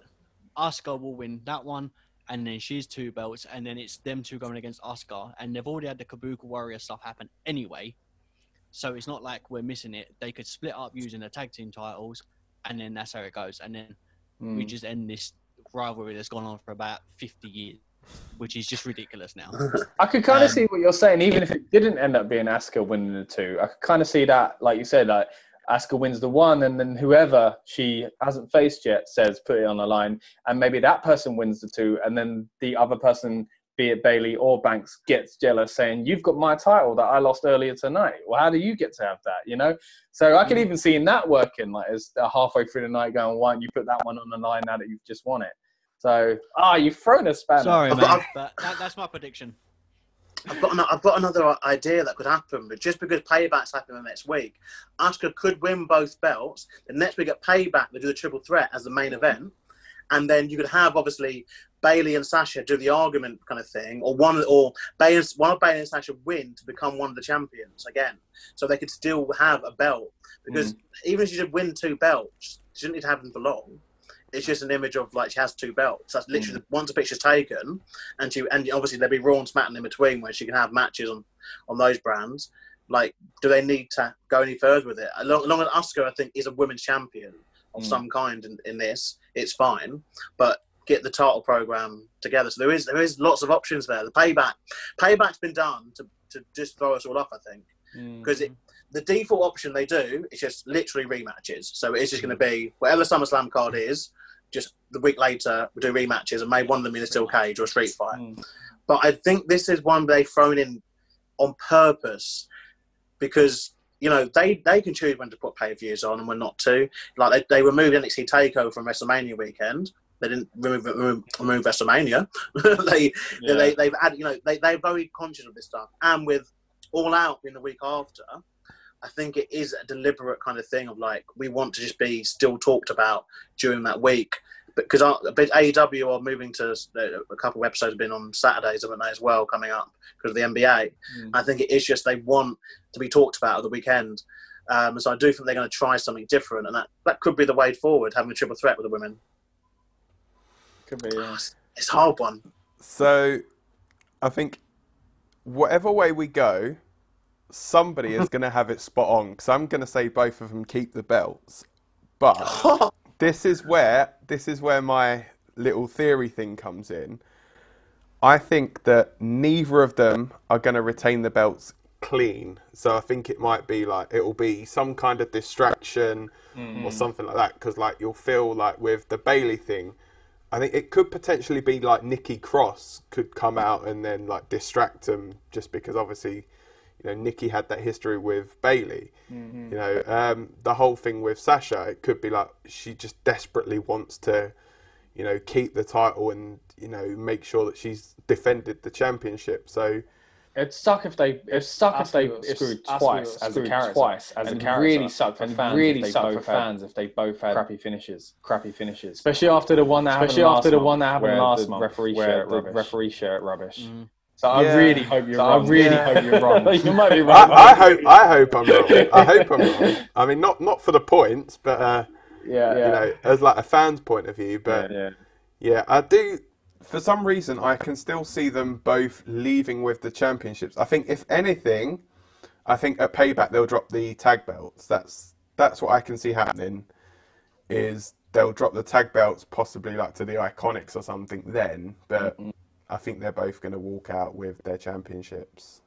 Asuka will win that one, and then she's 2 belts, and then it's them two going against Asuka, and they've already had the Kabuki Warrior stuff happen anyway, so it's not like we're missing it. They could split up using the tag team titles, and then that's how it goes. And then we just end this rivalry that's gone on for about 50 years, which is just ridiculous now. I could kind of see what you're saying, even if it didn't end up being Asuka winning the two. I could kind of see that, like you said, like Asuka wins the one, and then whoever she hasn't faced yet says put it on the line, and maybe that person wins the two, and then the other person, be it Bayley or Banks, gets jealous saying, you've got my title that I lost earlier tonight. Well, how do you get to have that, So I could even see in that working, like as halfway through the night going, why don't you put that one on the line now that you've just won it? So, you've thrown a spanner. Sorry, man, but that's my prediction. I've got another idea that could happen, but just because Payback's happening next week, Asuka could win both belts. The next week at Payback, they do the triple threat as the main event, and then you could have obviously Bayley and Sasha do the argument kind of thing, or one of Bayley and Sasha win to become one of the champions again, so they could still have a belt. Because even if she should win 2 belts, she shouldn't need to have them for long. It's just an image of like she has 2 belts. That's literally once a picture's taken, and obviously there'll be Raw and SmackDown in between where she can have matches on those brands. Like, do they need to go any further with it? As long as Asuka, I think, is a women's champion of some kind in this, it's fine. But get the title program together. So there is lots of options there. The payback's been done to just throw us all off, I think, because the default option they do is just literally rematches. So it's just going to be whatever the SummerSlam card is. Just the week later, we do rematches and maybe one of them in a steel cage or a street fight. But I think this is one they've thrown in on purpose because, you know, they can choose when to put pay-per-views on and when not to. Like, they removed NXT TakeOver from WrestleMania weekend. They didn't remove WrestleMania. They've added, you know, they're very conscious of this stuff. And with All Out in the week after, I think it is a deliberate kind of thing of like, we want to just be still talked about during that week. Because AEW are moving to a couple of episodes have been on Saturdays, haven't they, as well, coming up because of the NBA. I think it is just they want to be talked about at the weekend. So I do think they're going to try something different. And that could be the way forward, having a triple threat with the women. Could be, yeah. It's a hard one. So I think whatever way we go, somebody is going to have it spot on because I'm going to say both of them keep the belts. But this is where my little theory thing comes in. I think that neither of them are going to retain the belts clean. So I think it might be like, it'll be some kind of distraction or something like that. Because like you'll feel like with the Bayley thing, I think it could potentially be like Nikki Cross could come out and then like distract them just because obviously, you know, Nikki had that history with Bayley. You know, the whole thing with Sasha, it could be like she just desperately wants to, you know, keep the title and, you know, make sure that she's defended the championship. So it suck if they screwed twice as a character. Really suck for fans if they both had crappy finishes. Especially after the one that happened last month, where the referee shirt rubbish. So I really hope you're wrong. You might be wrong. I hope I'm wrong. I hope I'm wrong. I mean, not for the points, but you know, as like a fan's point of view. But yeah, I do. For some reason, I can still see them both leaving with the championships. I think, if anything, I think at Payback they'll drop the tag belts. That's what I can see happening. Is they'll drop the tag belts, possibly like to the Iconics or something then. But I think they're both going to walk out with their championships.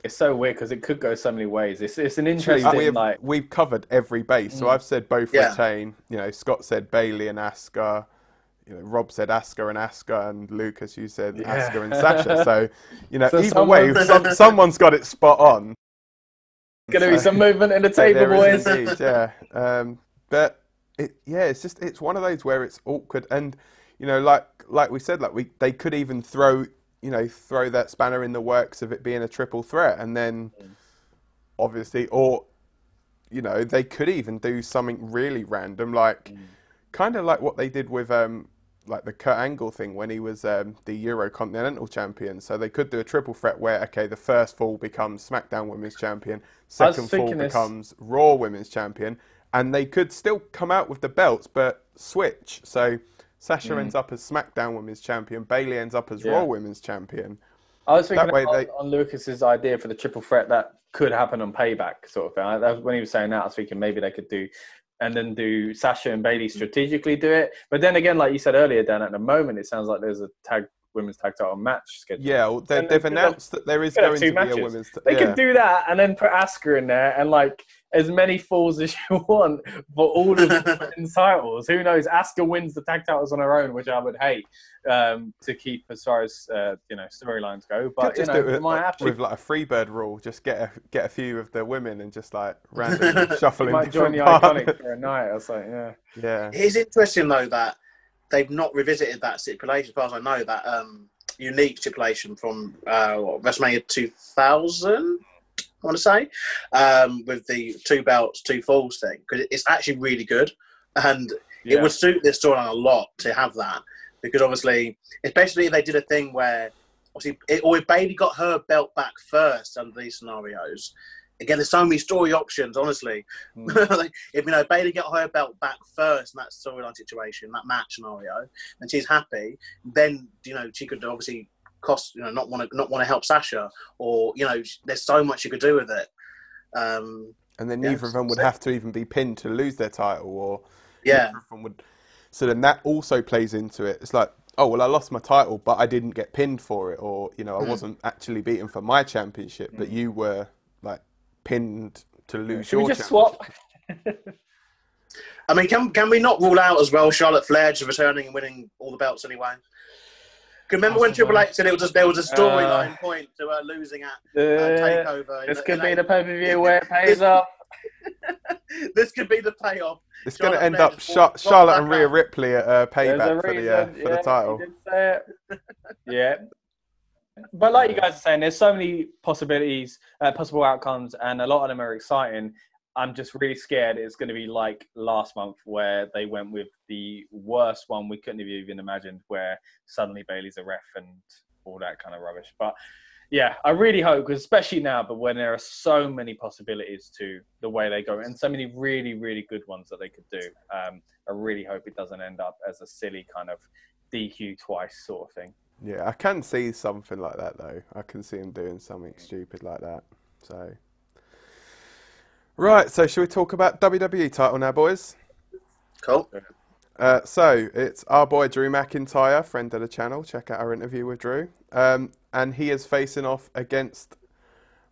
It's so weird because it could go so many ways. It's an interesting we've covered every base. So I've said both retain. You know, Scott said Bayley and Asuka. You know, Rob said Asuka and Asuka, and Lucas, you said Asuka and Sasha. So, you know, either way, someone's got it spot on. Going to be some movement in the table, boys. Indeed, yeah. But it's one of those where it's awkward, and you know, like we said, they could even throw that spanner in the works of it being a triple threat, and then obviously, or you know, they could even do something really random, like kind of like what they did with like the Kurt Angle thing when he was the Eurocontinental champion. So they could do a triple threat where, okay, the first fall becomes SmackDown Women's Champion, second fall becomes Raw Women's Champion, and they could still come out with the belts, but switch. So Sasha ends up as SmackDown Women's Champion, Bayley ends up as Raw Women's Champion. I was thinking on Lucas's idea for the triple threat that could happen on Payback sort of thing. When he was saying that, I was thinking maybe they could do Sasha and Bayley strategically do it. But then again, like you said earlier, Dan, at the moment, it sounds like there's a women's tag title match scheduled. Yeah, well, they've announced that there is going to be a women's... They could do that and then put Asuka in there and like as many falls as you want for all of the women's titles. Who knows? Asuka wins the tag titles on her own, which I would hate to keep as far as storylines go. But just do it with like a freebird rule. Just get a few of the women and just like randomly shuffle in might join the partners. Iconic for a night. I was like, yeah. It is interesting though that they've not revisited that stipulation, as far as I know, that unique stipulation from WrestleMania 2000. I want to say, with the 2 belts, 2 falls thing, because it's actually really good, and it would suit this storyline a lot to have that, because obviously, especially if they did a thing where, obviously, if Bayley got her belt back first under these scenarios. Again, there's so many story options, honestly. If Bayley got her belt back first in that storyline situation, that match scenario, and she's happy, then she could obviously not want to help Sasha, or there's so much you could do with it. And then neither of them would have to even be pinned to lose their title, or neither of them would. So then that also plays into it. It's like, oh, well, I lost my title, but I didn't get pinned for it. Or, you know, I wasn't actually beaten for my championship, but you were, like, pinned to lose Should we your just championship. swap? I mean, can we not rule out as well Charlotte Flair just returning and winning all the belts anyway? Remember when Triple H said there was a storyline point to her losing at Takeover? This could be the pay-per-view where it pays off. This could be the payoff. It's going to end up Charlotte and Rhea Ripley at Payback for the title. Did say it. Yeah. But like you guys are saying, there's so many possibilities, possible outcomes, and a lot of them are exciting. I'm just really scared it's going to be like last month where they went with the worst one we couldn't have even imagined, where suddenly Bayley's a ref and all that kind of rubbish. But yeah, I really hope, because especially now, but when there are so many possibilities to the way they go and so many really, really good ones that they could do, I really hope it doesn't end up as a silly kind of DQ twice sort of thing. Yeah, I can see something like that, though. I can see him doing something stupid like that. So... Right, so should we talk about WWE title now, boys? Cool. So it's our boy Drew McIntyre, friend of the channel. Check out our interview with Drew. And he is facing off against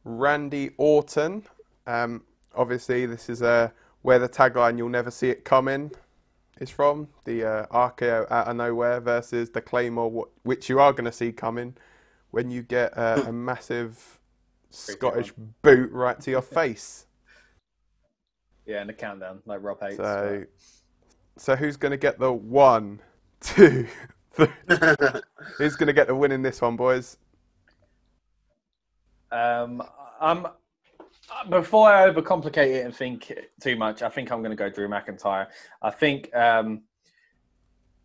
Randy Orton. Obviously, this is where the tagline "You'll never see it coming" is from. The RKO out of nowhere versus the Claymore, which you are going to see coming when you get a massive Scottish boot right to your face. Yeah, and the countdown, like Rob hates. So who's going to get the 1, 2, 3? Who's going to get the win in this one, boys? Before I overcomplicate it and think too much, I think I'm going to go Drew McIntyre. I think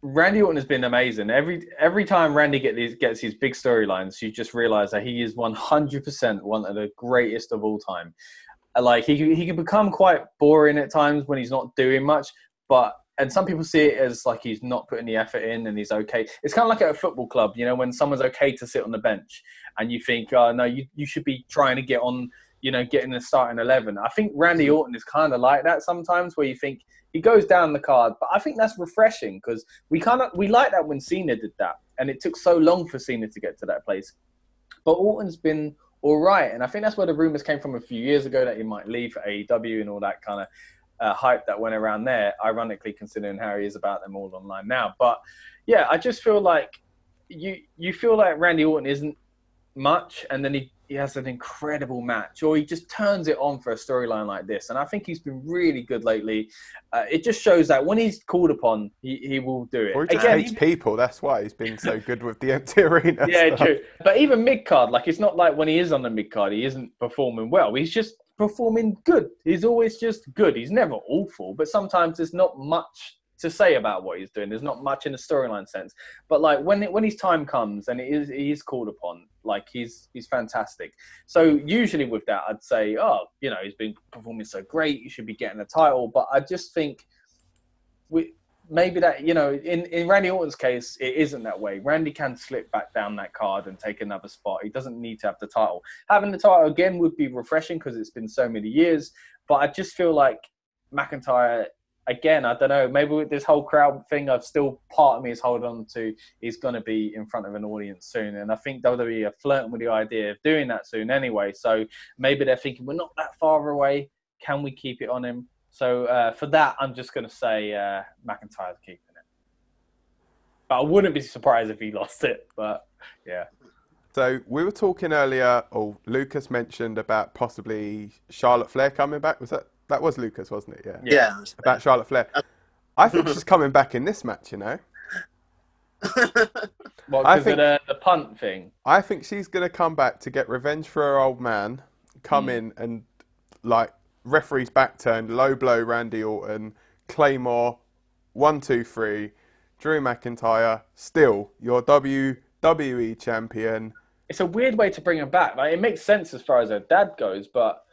Randy Orton has been amazing. Every time Randy gets these big storylines, you just realise that he is 100% one of the greatest of all time. Like he can become quite boring at times when he's not doing much, and some people see it as like he's not putting the effort in and he's okay. It's kind of like at a football club, you know, when someone's okay to sit on the bench and you think, oh no, you should be trying to get on, you know, getting the starting 11. I think Randy Orton is kind of like that sometimes, where you think he goes down the card, but I think that's refreshing because we like that when Cena did that, and it took so long for Cena to get to that place. But Orton's been all right, and I think that's where the rumors came from a few years ago that he might leave for AEW and all that kind of hype that went around there, ironically considering how he is about them all online now. But yeah, I just feel like you feel like Randy Orton isn't much, and then he has an incredible match, or he just turns it on for a storyline like this. And I think he's been really good lately. It just shows that when he's called upon, he will do it. Or he just hates people. That's why he's been so good with the empty arena. Yeah, stuff. True. But even mid-card, like it's not like when he is on the mid-card, he isn't performing well. He's just performing good. He's always just good. He's never awful, but sometimes there's not much to say about what he's doing. There's not much in the storyline sense. But like when his time comes and he is called upon, like he's fantastic. So usually with that, I'd say, oh, you know, he's been performing so great, you should be getting a title. But I just think maybe that, you know, in Randy Orton's case, it isn't that way. Randy can slip back down that card and take another spot. He doesn't need to have the title. Having the title again would be refreshing because it's been so many years. But I just feel like McIntyre, again, I don't know, maybe with this whole crowd thing, I've still, part of me is holding on to he's going to be in front of an audience soon. And I think WWE are flirting with the idea of doing that soon anyway. So maybe they're thinking, we're not that far away. Can we keep it on him? So for that, I'm just going to say McIntyre's keeping it. But I wouldn't be surprised if he lost it. But yeah. So we were talking earlier, or Lucas mentioned about possibly Charlotte Flair coming back. That was Lucas, wasn't it? Yeah. About Charlotte Flair. I think she's coming back in this match, you know. Well, because of the punt thing. I think she's going to come back to get revenge for her old man, come in and, like, referee's back turned, low blow Randy Orton, Claymore, 1, 2, 3, Drew McIntyre, still your WWE champion. It's a weird way to bring her back. Like, it makes sense as far as her dad goes, but...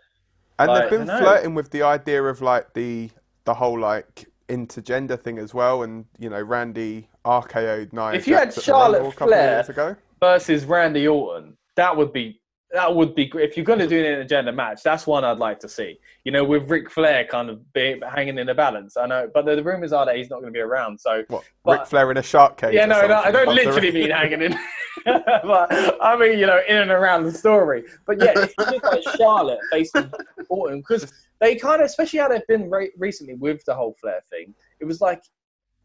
And like, they've been flirting with the idea of, like, the whole, like, intergender thing as well. And, you know, Randy RKO'd Nia If you had Jax Charlotte a couple of Flair years ago versus Randy Orton, that would be That would be great. If you're going to do an intergender match, that's one I'd like to see. You know, with Ric Flair kind of hanging in the balance. I know, but the rumours are that he's not going to be around. So, what, Ric Flair in a shark cage? Yeah, no, I don't literally mean hanging in. But I mean, you know, in and around the story. But yeah, if you look like Charlotte facing Orton, because they kind of, especially how they've been recently with the whole Flair thing, it was like,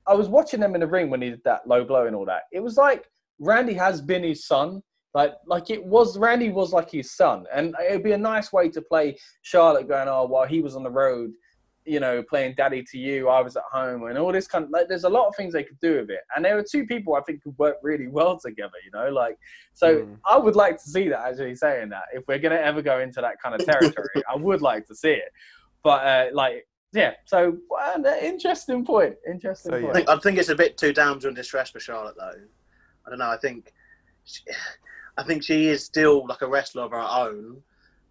I was watching them in the ring when he did that low blow and all that. It was like Randy has been his son. Like it was, Randy was like his son. And it'd be a nice way to play Charlotte going, oh, while he was on the road, you know, playing daddy to you, I was at home, and all this kind of, like, there's a lot of things they could do with it. And there were two people I think could work really well together, you know, like, so I would like to see that, actually, saying that. If we're going to ever go into that kind of territory, I would like to see it. But, yeah, so interesting point. I think it's a bit too damned and distressed for Charlotte, though. I don't know. I think she is still like a wrestler of her own,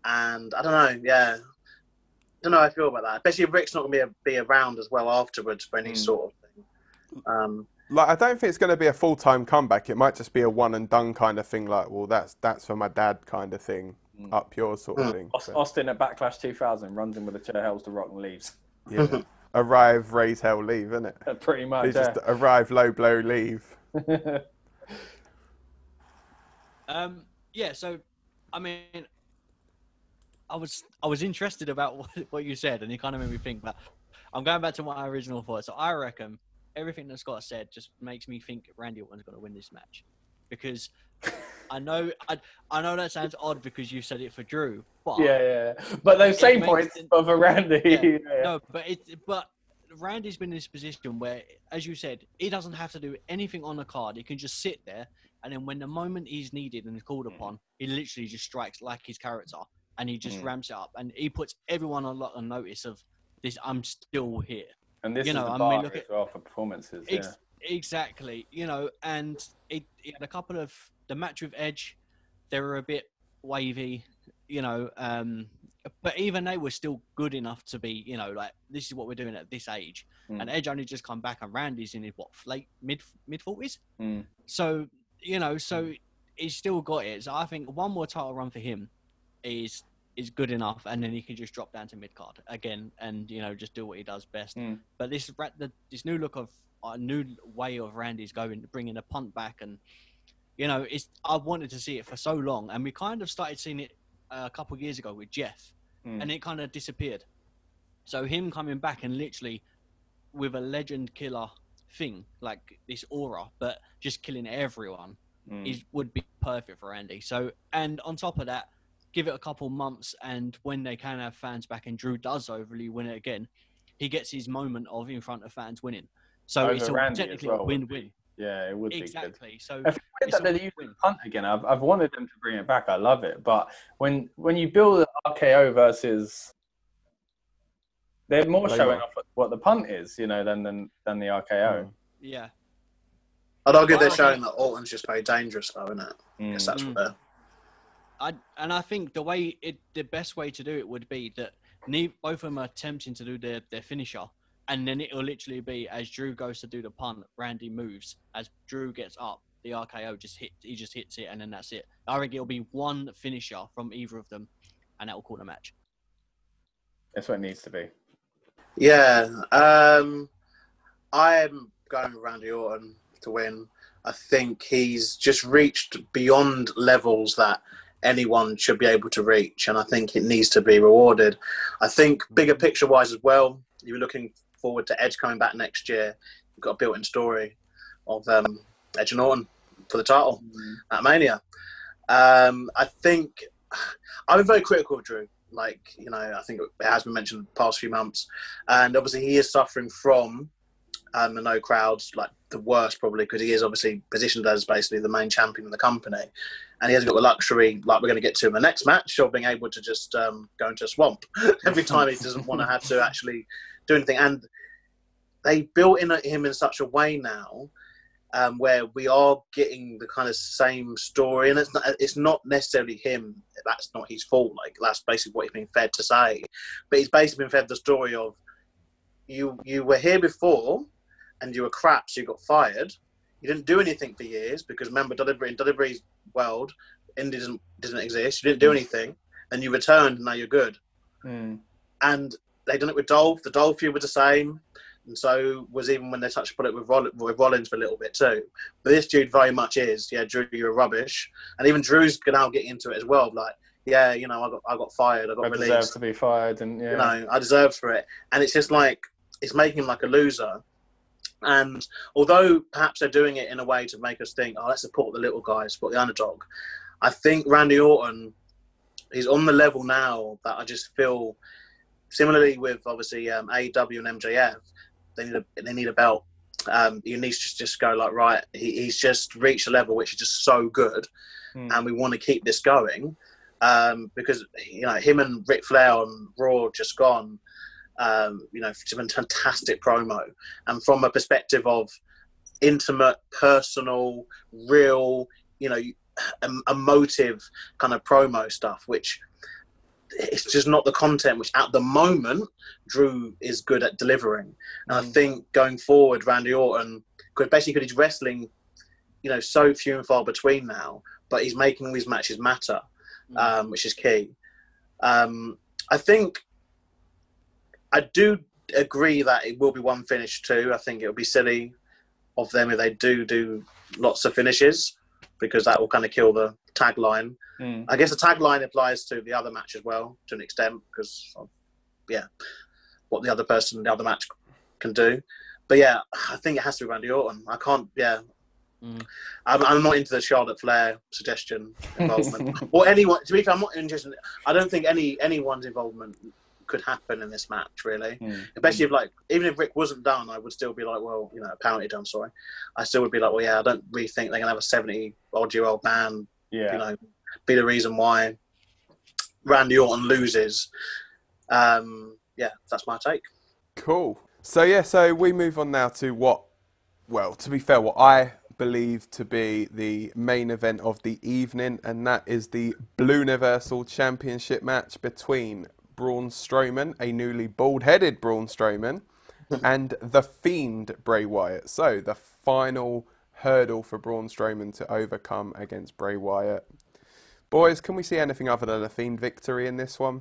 and I don't know. Yeah, I don't know how I feel about that. Especially if Rick's not going to be around as well afterwards for any sort of thing. Like, I don't think it's going to be a full-time comeback. It might just be a one and done kind of thing. Like, well, that's for my dad kind of thing. Up yours sort of thing. Austin at Backlash 2000 runs in with a chair, hells to rock and leaves. Yeah. Arrive, raise hell, leave, isn't it? Pretty much. They just arrive, low blow, leave. Yeah, so I mean, I was interested about what you said, and it kind of made me think. But I'm going back to my original thought. So I reckon everything that Scott said just makes me think Randy Orton's going to win this match, because I know that sounds odd because you said it for Drew. But yeah. But those same points of a Randy. Yeah. No, but Randy's been in this position where, as you said, he doesn't have to do anything on the card. He can just sit there, and then when the moment he's needed and called upon, he literally just strikes like his character, and he just ramps it up, and he puts everyone on notice of this. I'm still here, and this is the bar as well for performances. Exactly, you know, and it had a couple of the match with Edge. They were a bit wavy, you know. But even they were still good enough to be, you know, like, this is what we're doing at this age. And Edge only just come back, and Randy's in his mid 40s. So, you know, so he's still got it. So I think one more title run for him is good enough, and then he can just drop down to mid card again, and, you know, just do what he does best. But this new look of a new way of Randy's bringing a punt back, and, you know, I wanted to see it for so long, and we kind of started seeing it a couple of years ago with Jeff. And it kind of disappeared. So him coming back and literally with a legend killer thing, like this aura, but just killing everyone, would be perfect for Andy. So, and on top of that, give it a couple months, and when they can have fans back and Drew does overly win it again, he gets his moment of in front of fans winning. So it's technically a win-win. Yeah, it would be exactly. Good. So I feel weird that they're using punt again. I've wanted them to bring it back. I love it, but when you build an RKO versus, they're more showing off what the punt is, you know, than the RKO. Yeah. I'd argue they're showing that Orton's just very dangerous, though, isn't it? I guess that's what they're. I think the best way to do it would be that both of them are attempting to do their finisher. And then it'll literally be, as Drew goes to do the punt, Randy moves. As Drew gets up, the RKO he just hits it, and then that's it. I think it'll be one finisher from either of them, and that will call the match. That's what it needs to be. Yeah. I'm going with Randy Orton to win. I think he's just reached beyond levels that anyone should be able to reach, and I think it needs to be rewarded. I think bigger picture-wise as well, you're looking forward to Edge coming back next year. You've got a built-in story of Edge and Orton for the title at Mania. I think I've been very critical of Drew. Like, you know, I think it has been mentioned the past few months, and obviously he is suffering from the no crowds, like the worst probably, because he is obviously positioned as basically the main champion of the company, and he hasn't got the luxury, like we're going to get to in the next match, of being able to just go into a swamp every time he doesn't want to have to actually do anything. And they built in him in such a way now where we are getting the kind of same story, and it's not necessarily him. That's not his fault. Like, that's basically what he's been fed to say, but he's basically been fed the story of you were here before and you were crap, so you got fired. You didn't do anything for years because, remember, in WWE's world, Indy doesn't exist. You didn't do anything, and you returned, and now you're good. And they done it with Dolph. The Dolph feud was the same, and so was even when they touched upon it with Rollins for a little bit too. But this dude very much is, Drew, you're rubbish, and even Drew's now getting into it as well. Like, I got fired, I got released. I deserve to be fired, and I deserved for it, and it's just like it's making him like a loser. And although perhaps they're doing it in a way to make us think, let's support the little guy, support the underdog, I think Randy Orton, he's on the level now that I just feel. Similarly with obviously AEW and MJF, they need a belt. You need to just go like, right, he's just reached a level which is just so good, and we want to keep this going because him and Ric Flair on Raw just gone. It's been a fantastic promo, and from a perspective of intimate, personal, real, emotive kind of promo stuff, which. It's just not the content which at the moment Drew is good at delivering. And I think going forward, Randy Orton, because he's wrestling, so few and far between now, but he's making all these matches matter, which is key. I think I do agree that it will be one finish too. I think it would be silly of them if they do lots of finishes, because that will kind of kill the tagline. I guess the tagline applies to the other match as well, to an extent, because of, what the other match can do. But I think it has to be Randy Orton. I can't, I'm not into the Charlotte Flair suggestion involvement. Or anyone, to be fair, I'm not interested. I don't think anyone's involvement could happen in this match, really. Especially if, even if Rick wasn't done, I would still be like, well, apparently done, sorry. I still would be like, well, I don't really think they're going to have a 70-odd-year-old man, be the reason why Randy Orton loses. That's my take. Cool. So we move on now to what I believe to be the main event of the evening, and that is the Blue Universal Championship match between Braun Strowman, a newly bald-headed Braun Strowman, and the Fiend, Bray Wyatt. So the final hurdle for Braun Strowman to overcome against Bray Wyatt. Boys, can we see anything other than a Fiend victory in this one?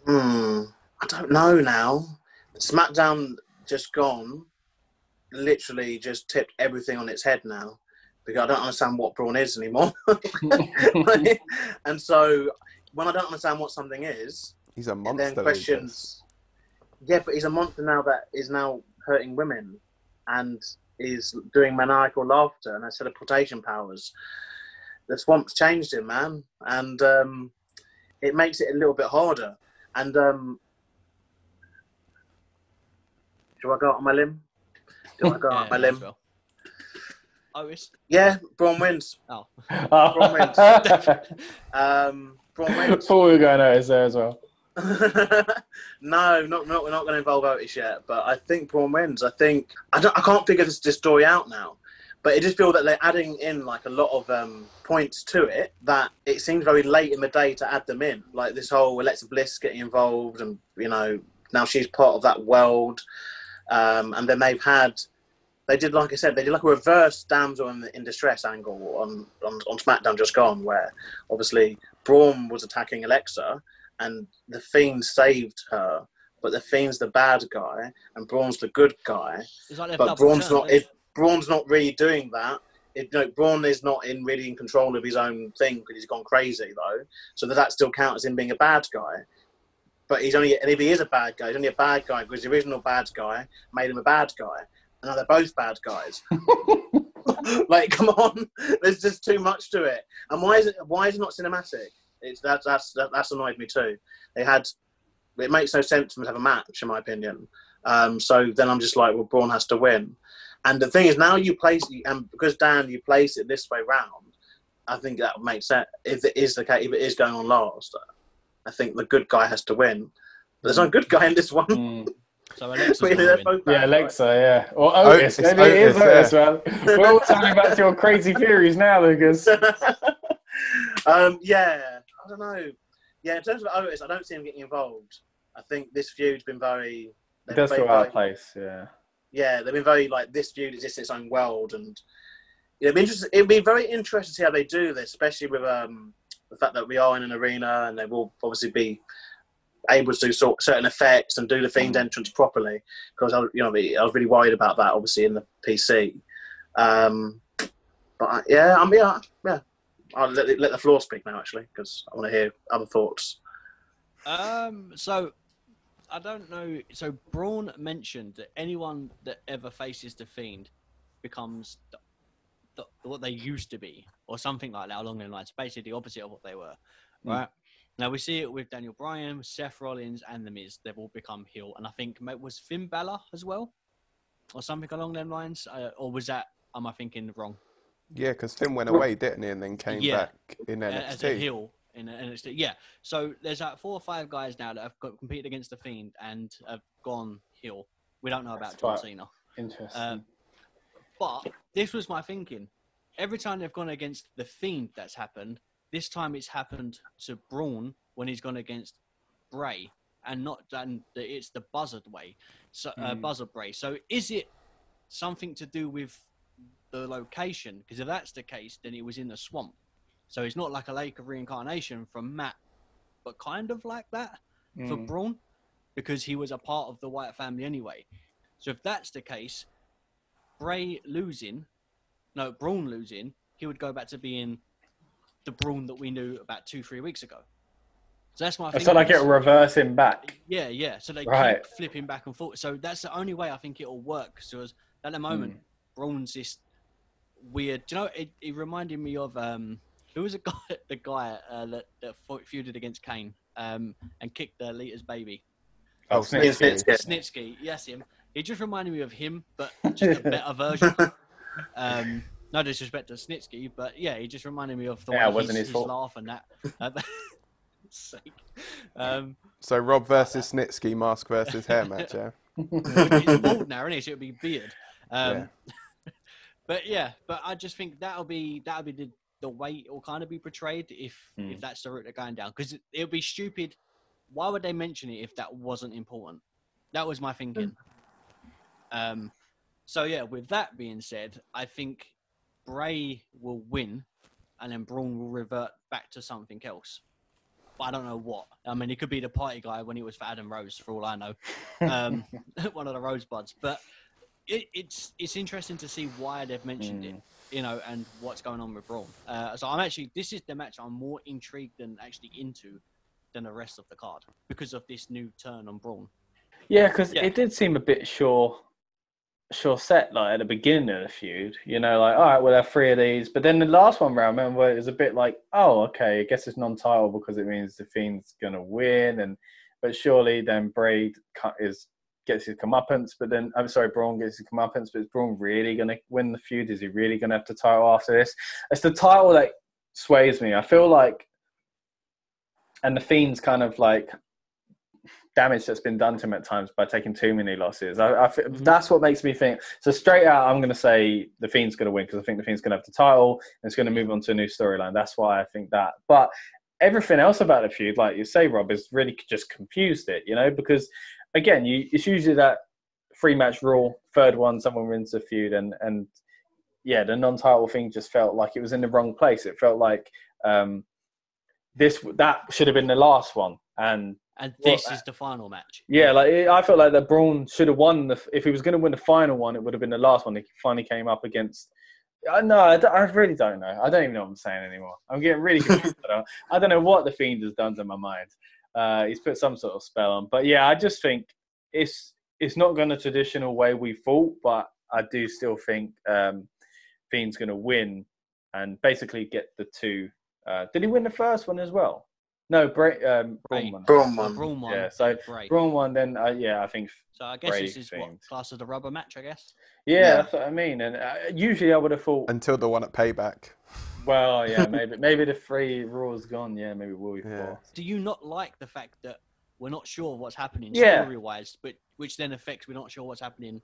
I don't know now. Smackdown just gone, literally just tipped everything on its head now, because I don't understand what Braun is anymore. And so when I don't understand what something is, he's a monster. Then questions. But he's a monster now that is now hurting women and is doing maniacal laughter and has teleportation powers. The swamp's changed him, man, and it makes it a little bit harder. And do I go out on my limb? Well. Otis? Yeah, Braun wins. Oh. Braun wins. Braun wins. Thought we were going Otis there as well. No, we're not going to involve Otis yet, but I think Braun wins. I can't figure this story out now, but it just feels that they're adding in a lot of points to it that it seems very late in the day to add them in. Like this whole Alexa Bliss getting involved, and now she's part of that world. And then they did like a reverse damsel in distress angle on SmackDown just gone, where obviously Braun was attacking Alexa and the Fiend saved her, but the Fiend's the bad guy and Braun's the good guy. But Braun's not really doing that. Braun is not really in control of his own thing because he's gone crazy though. So that still counts as him being a bad guy. But and if he is a bad guy, he's only a bad guy because the original bad guy made him a bad guy. And now they're both bad guys. Come on. There's just too much to it. And why is it not cinematic? That's annoyed me too. It makes no sense for them to have a match, in my opinion. So then I'm just like, well, Braun has to win. And the thing is, now you place it, and because Dan, you place it this way round, I think that would make sense. If it is the case, if it is going on last, I think the good guy has to win. But there's no good guy in this one. So Alexa's Alexa, yeah. Or Otis. Maybe it is Otis, man. We're all talking back to your crazy theories now, Lucas. I don't know. Yeah, in terms of Otis, I don't see him getting involved. I think this feud's been very... It does feel out of place, yeah. Yeah, they've been very, this feud exists in its own world, and it'd be very interesting to see how they do this, especially with the fact that we are in an arena and they will obviously be able to do certain effects and do the Fiend entrance properly. Because I was really worried about that, obviously in the PC. But yeah. I'll let the floor speak now, actually, because I want to hear other thoughts. So I don't know. So Braun mentioned that anyone that ever faces the Fiend becomes what they used to be, or something like that along those lines. Basically, the opposite of what they were, right? Now we see it with Daniel Bryan, Seth Rollins, and The Miz. They've all become heel, and I think was Finn Balor as well, or something along them lines, or was that? Am I thinking wrong? Yeah, because Finn went away, didn't he, and then came back in NXT. As a heel in NXT. Yeah. So there's like 4 or 5 guys now that have competed against the Fiend and have gone heel. We don't know about John Cena. Interesting. But this was my thinking. Every time they've gone against the Fiend, that's happened. This time it's happened to Braun when he's gone against Bray, and it's the Buzzard way. So Buzzard Bray. So is it something to do with the location? Because if that's the case, then it was in the swamp. So it's not like a Lake of Reincarnation from Matt, but kind of like that for Braun, because he was a part of the Wyatt family anyway. So if that's the case, Braun losing, he would go back to being the Braun that we knew about 2-3 weeks ago. So that's my thing. So like it'll reverse him back. Yeah. So they keep flipping back and forth. So that's the only way I think it'll work. So at the moment, Braun's this weird. Do you know? It reminded me of who was the guy that feuded against Kane and kicked Lita's baby. Oh, Snitsky. Yes, him. He just reminded me of him, but just a better version. No disrespect to Snitsky, but yeah, he just reminded me of the way his laugh and that. Sake. So Rob versus Snitsky, mask versus hair match, yeah? He's bald now, isn't he? So it'll be beard. Yeah. But I just think that'll be the way it will kind of be portrayed if that's the route they're going down. Because it'll be stupid. Why would they mention it if that wasn't important? That was my thinking. So yeah, with that being said, I think Bray will win, and then Braun will revert back to something else. But I don't know what. I mean, he could be the party guy when he was for Adam Rose, for all I know. One of the Rosebuds. But it's interesting to see why they've mentioned it, and what's going on with Braun. So this is the match I'm more intrigued and actually into than the rest of the card because of this new turn on Braun. Yeah, because it did seem a bit sure set, like at the beginning of the feud, all right, we'll have 3 of these. But then the last one round, remember, it was a bit like, oh, okay, I guess it's non-title because it means the Fiend's going to win. But surely then Bray gets his comeuppance. But then, Braun gets his comeuppance. But is Braun really going to win the feud? Is he really going to have the title after this? It's the title that sways me. I feel like, and the Fiend's kind of like, damage that's been done to him at times by taking too many losses. That's what makes me think. So straight out, I'm going to say the Fiend's going to win because I think the Fiend's going to have the title and it's going to move on to a new storyline. That's why I think that. But everything else about the feud, like you say, Rob, is really just confused it, because again, it's usually that 3-match rule, third one, someone wins the feud, and the non-title thing just felt like it was in the wrong place. It felt like that should have been the last one, and this is the final match. Yeah, I felt like that Braun should have won. If he was going to win the final one, it would have been the last one. He finally came up against. No, I really don't know. I don't even know what I'm saying anymore. I'm getting really confused. I don't know what the Fiend has done to my mind. He's put some sort of spell on. But yeah, I just think it's not going the traditional way we thought. But I do still think Fiend's going to win and basically get the 2. Did he win the first one as well? No, Braun won. Braun won. Yeah, so Braun won. Then I think. So I guess this is what class as a rubber match, I guess. Yeah, that's what I mean. And usually I would have thought until the one at Payback. Well, yeah, maybe the 3 Raw's gone. Yeah, maybe we'll be 4. Do you not like the fact that we're not sure what's happening story-wise, but which then affects we're not sure what's happening,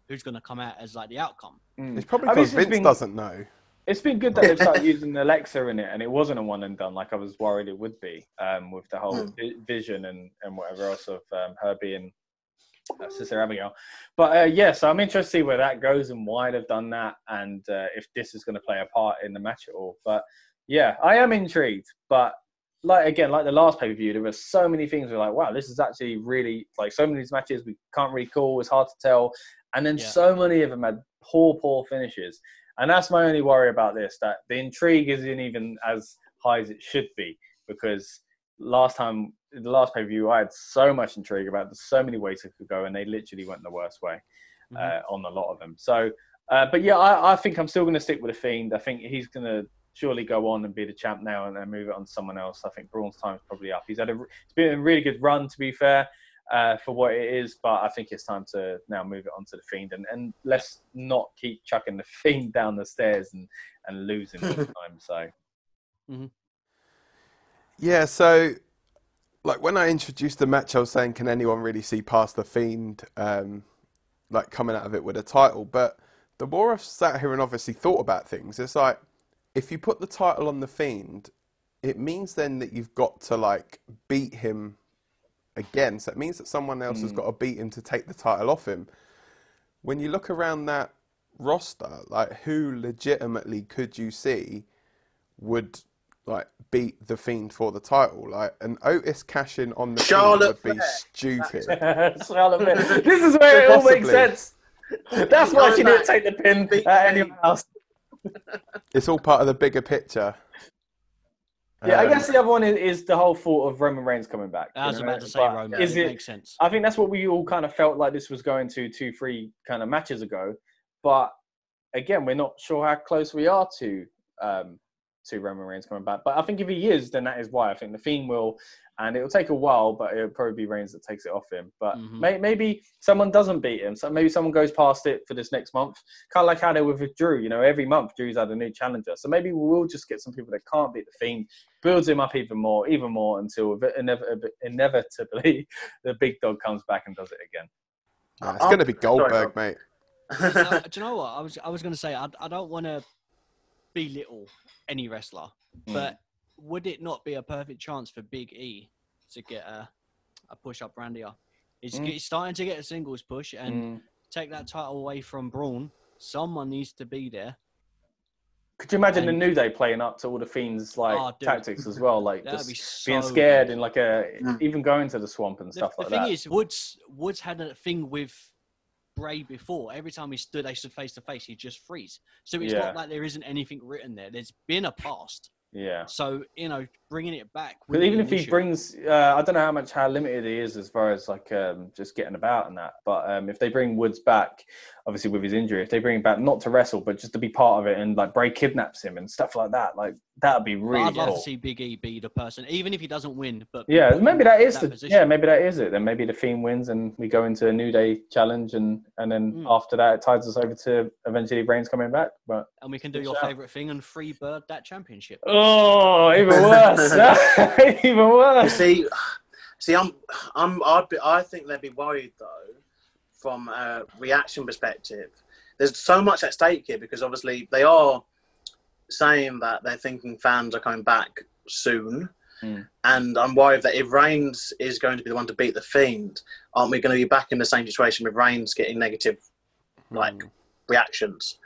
who's going to come out as like the outcome? It's probably because Vince doesn't know. It's been good that they've started using Alexa in it, and it wasn't a one and done like I was worried it would be, with the whole vision and whatever else of her being Sister Abigail. But so I'm interested to see where that goes and why they've done that, and if this is going to play a part in the match at all. But Yeah, I am intrigued, but like the last pay-per-view, there were so many things where like, wow, this is actually really like so many of these matches we can't really call. It's hard to tell, and then so many of them had poor finishes, and that's my only worry about this. That the intrigue isn't even as high as it should be, because the last pay-per-view, I had so much intrigue about so many ways it could go, and they literally went the worst way on a lot of them. So, but yeah, I think I'm still going to stick with the Fiend. I think he's going to surely go on and be the champ now and then move it on to someone else. I think Braun's time's probably up. It's been a really good run, to be fair, for what it is, but I think it's time to now move it on to the Fiend, and let's not keep chucking the Fiend down the stairs and losing all the time. So yeah, so like when I introduced the match, I was saying, can anyone really see past the Fiend like coming out of it with a title? But the more I've sat here and obviously thought about things, it's like, if you put the title on the Fiend, it means then that you've got to like beat him again. So it means that someone else has got to beat him to take the title off him. When you look around that roster, like who legitimately could you see would like beat the Fiend for the title? Like an Otis cash-in on the Fiend would be stupid. Charlotte, this is where it all makes sense. That's why she didn't take the pin at anyone else. It's all part of the bigger picture. Yeah, I guess the other one is the whole thought of Roman Reigns coming back. I was about to say Roman. It makes sense. I think that's what we all kind of felt like this was going to 2-3 kind of matches ago. But again, we're not sure how close we are to Roman Reigns coming back. But I think if he is, then that is why. I think the Fiend will, and it'll take a while, but it'll probably be Reigns that takes it off him. But maybe someone doesn't beat him. So maybe someone goes past it for this next month. Kind of like how they were with Drew. You know, every month Drew's had a new challenger. So maybe we'll just get some people that can't beat the Fiend, builds him up even more until inevitably the big dog comes back and does it again. Nah, it's going to be Goldberg, mate. Do you know what? I was going to say, I don't want to belittle any wrestler, but would it not be a perfect chance for Big E to get a push up around here? He's starting to get a singles push and take that title away from Braun. Someone needs to be there. Could you imagine the New Day playing up to all the Fiend's tactics as well, like just being scared and like even going to the swamp and stuff like that? The thing is, Woods had a thing with Bray before. Every time they stood face to face, he'd just freeze. So it's not like there isn't anything written there. There's been a past. Yeah. So, bringing it back. But even if he brings, I don't know how limited he is as far as like just getting about and that. But if they bring Woods back, obviously with his injury, if they bring him back not to wrestle, but just to be part of it, and like Bray kidnaps him and stuff like that, like that'd be really I'd love cool. to see Big E be the person, even if he doesn't win. But maybe that is maybe that is it. Then maybe the Fiend wins and we go into a New Day challenge, and then after that it ties us over to eventually Reigns coming back. And we can do your favourite thing and free bird that championship. Oh, even worse! Even worse. See, I think they'd be worried though, from a reaction perspective. There's so much at stake here because obviously they are saying that they're thinking fans are coming back soon, and I'm worried that if Reigns is going to be the one to beat the Fiend, aren't we going to be back in the same situation with Reigns getting negative, reactions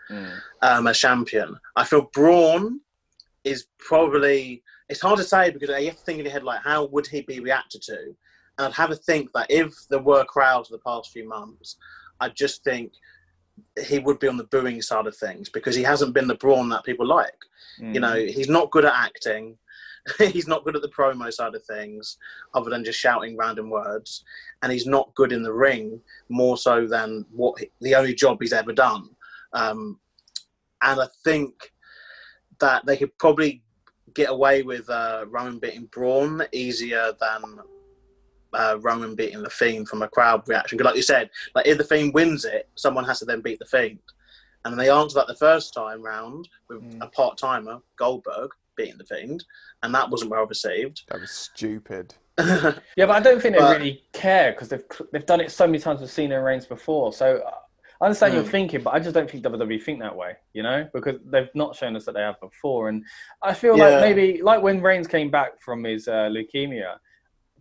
as champion? I feel Braun is probably, it's hard to say because you have to think in your head, like, how would he be reacted to? And I'd have to think that if there were crowds the past few months, I just think he would be on the booing side of things because he hasn't been the Braun that people like. You know, he's not good at acting. He's not good at the promo side of things other than just shouting random words. And he's not good in the ring more so than the only job he's ever done. And I think that they could probably get away with Roman beating Braun easier than Roman beating the Fiend from a crowd reaction. Because like you said, like if the Fiend wins it, someone has to then beat the Fiend. And they answered that the first time round with a part-timer, Goldberg, beating the Fiend. And that wasn't well received. That was stupid. Yeah, but I don't think they really care because they've done it so many times with Cena and Reigns before. So I understand you're thinking, but I just don't think WWE think that way, you know, because they've not shown us that they have before. And I feel like maybe, like when Reigns came back from his leukemia,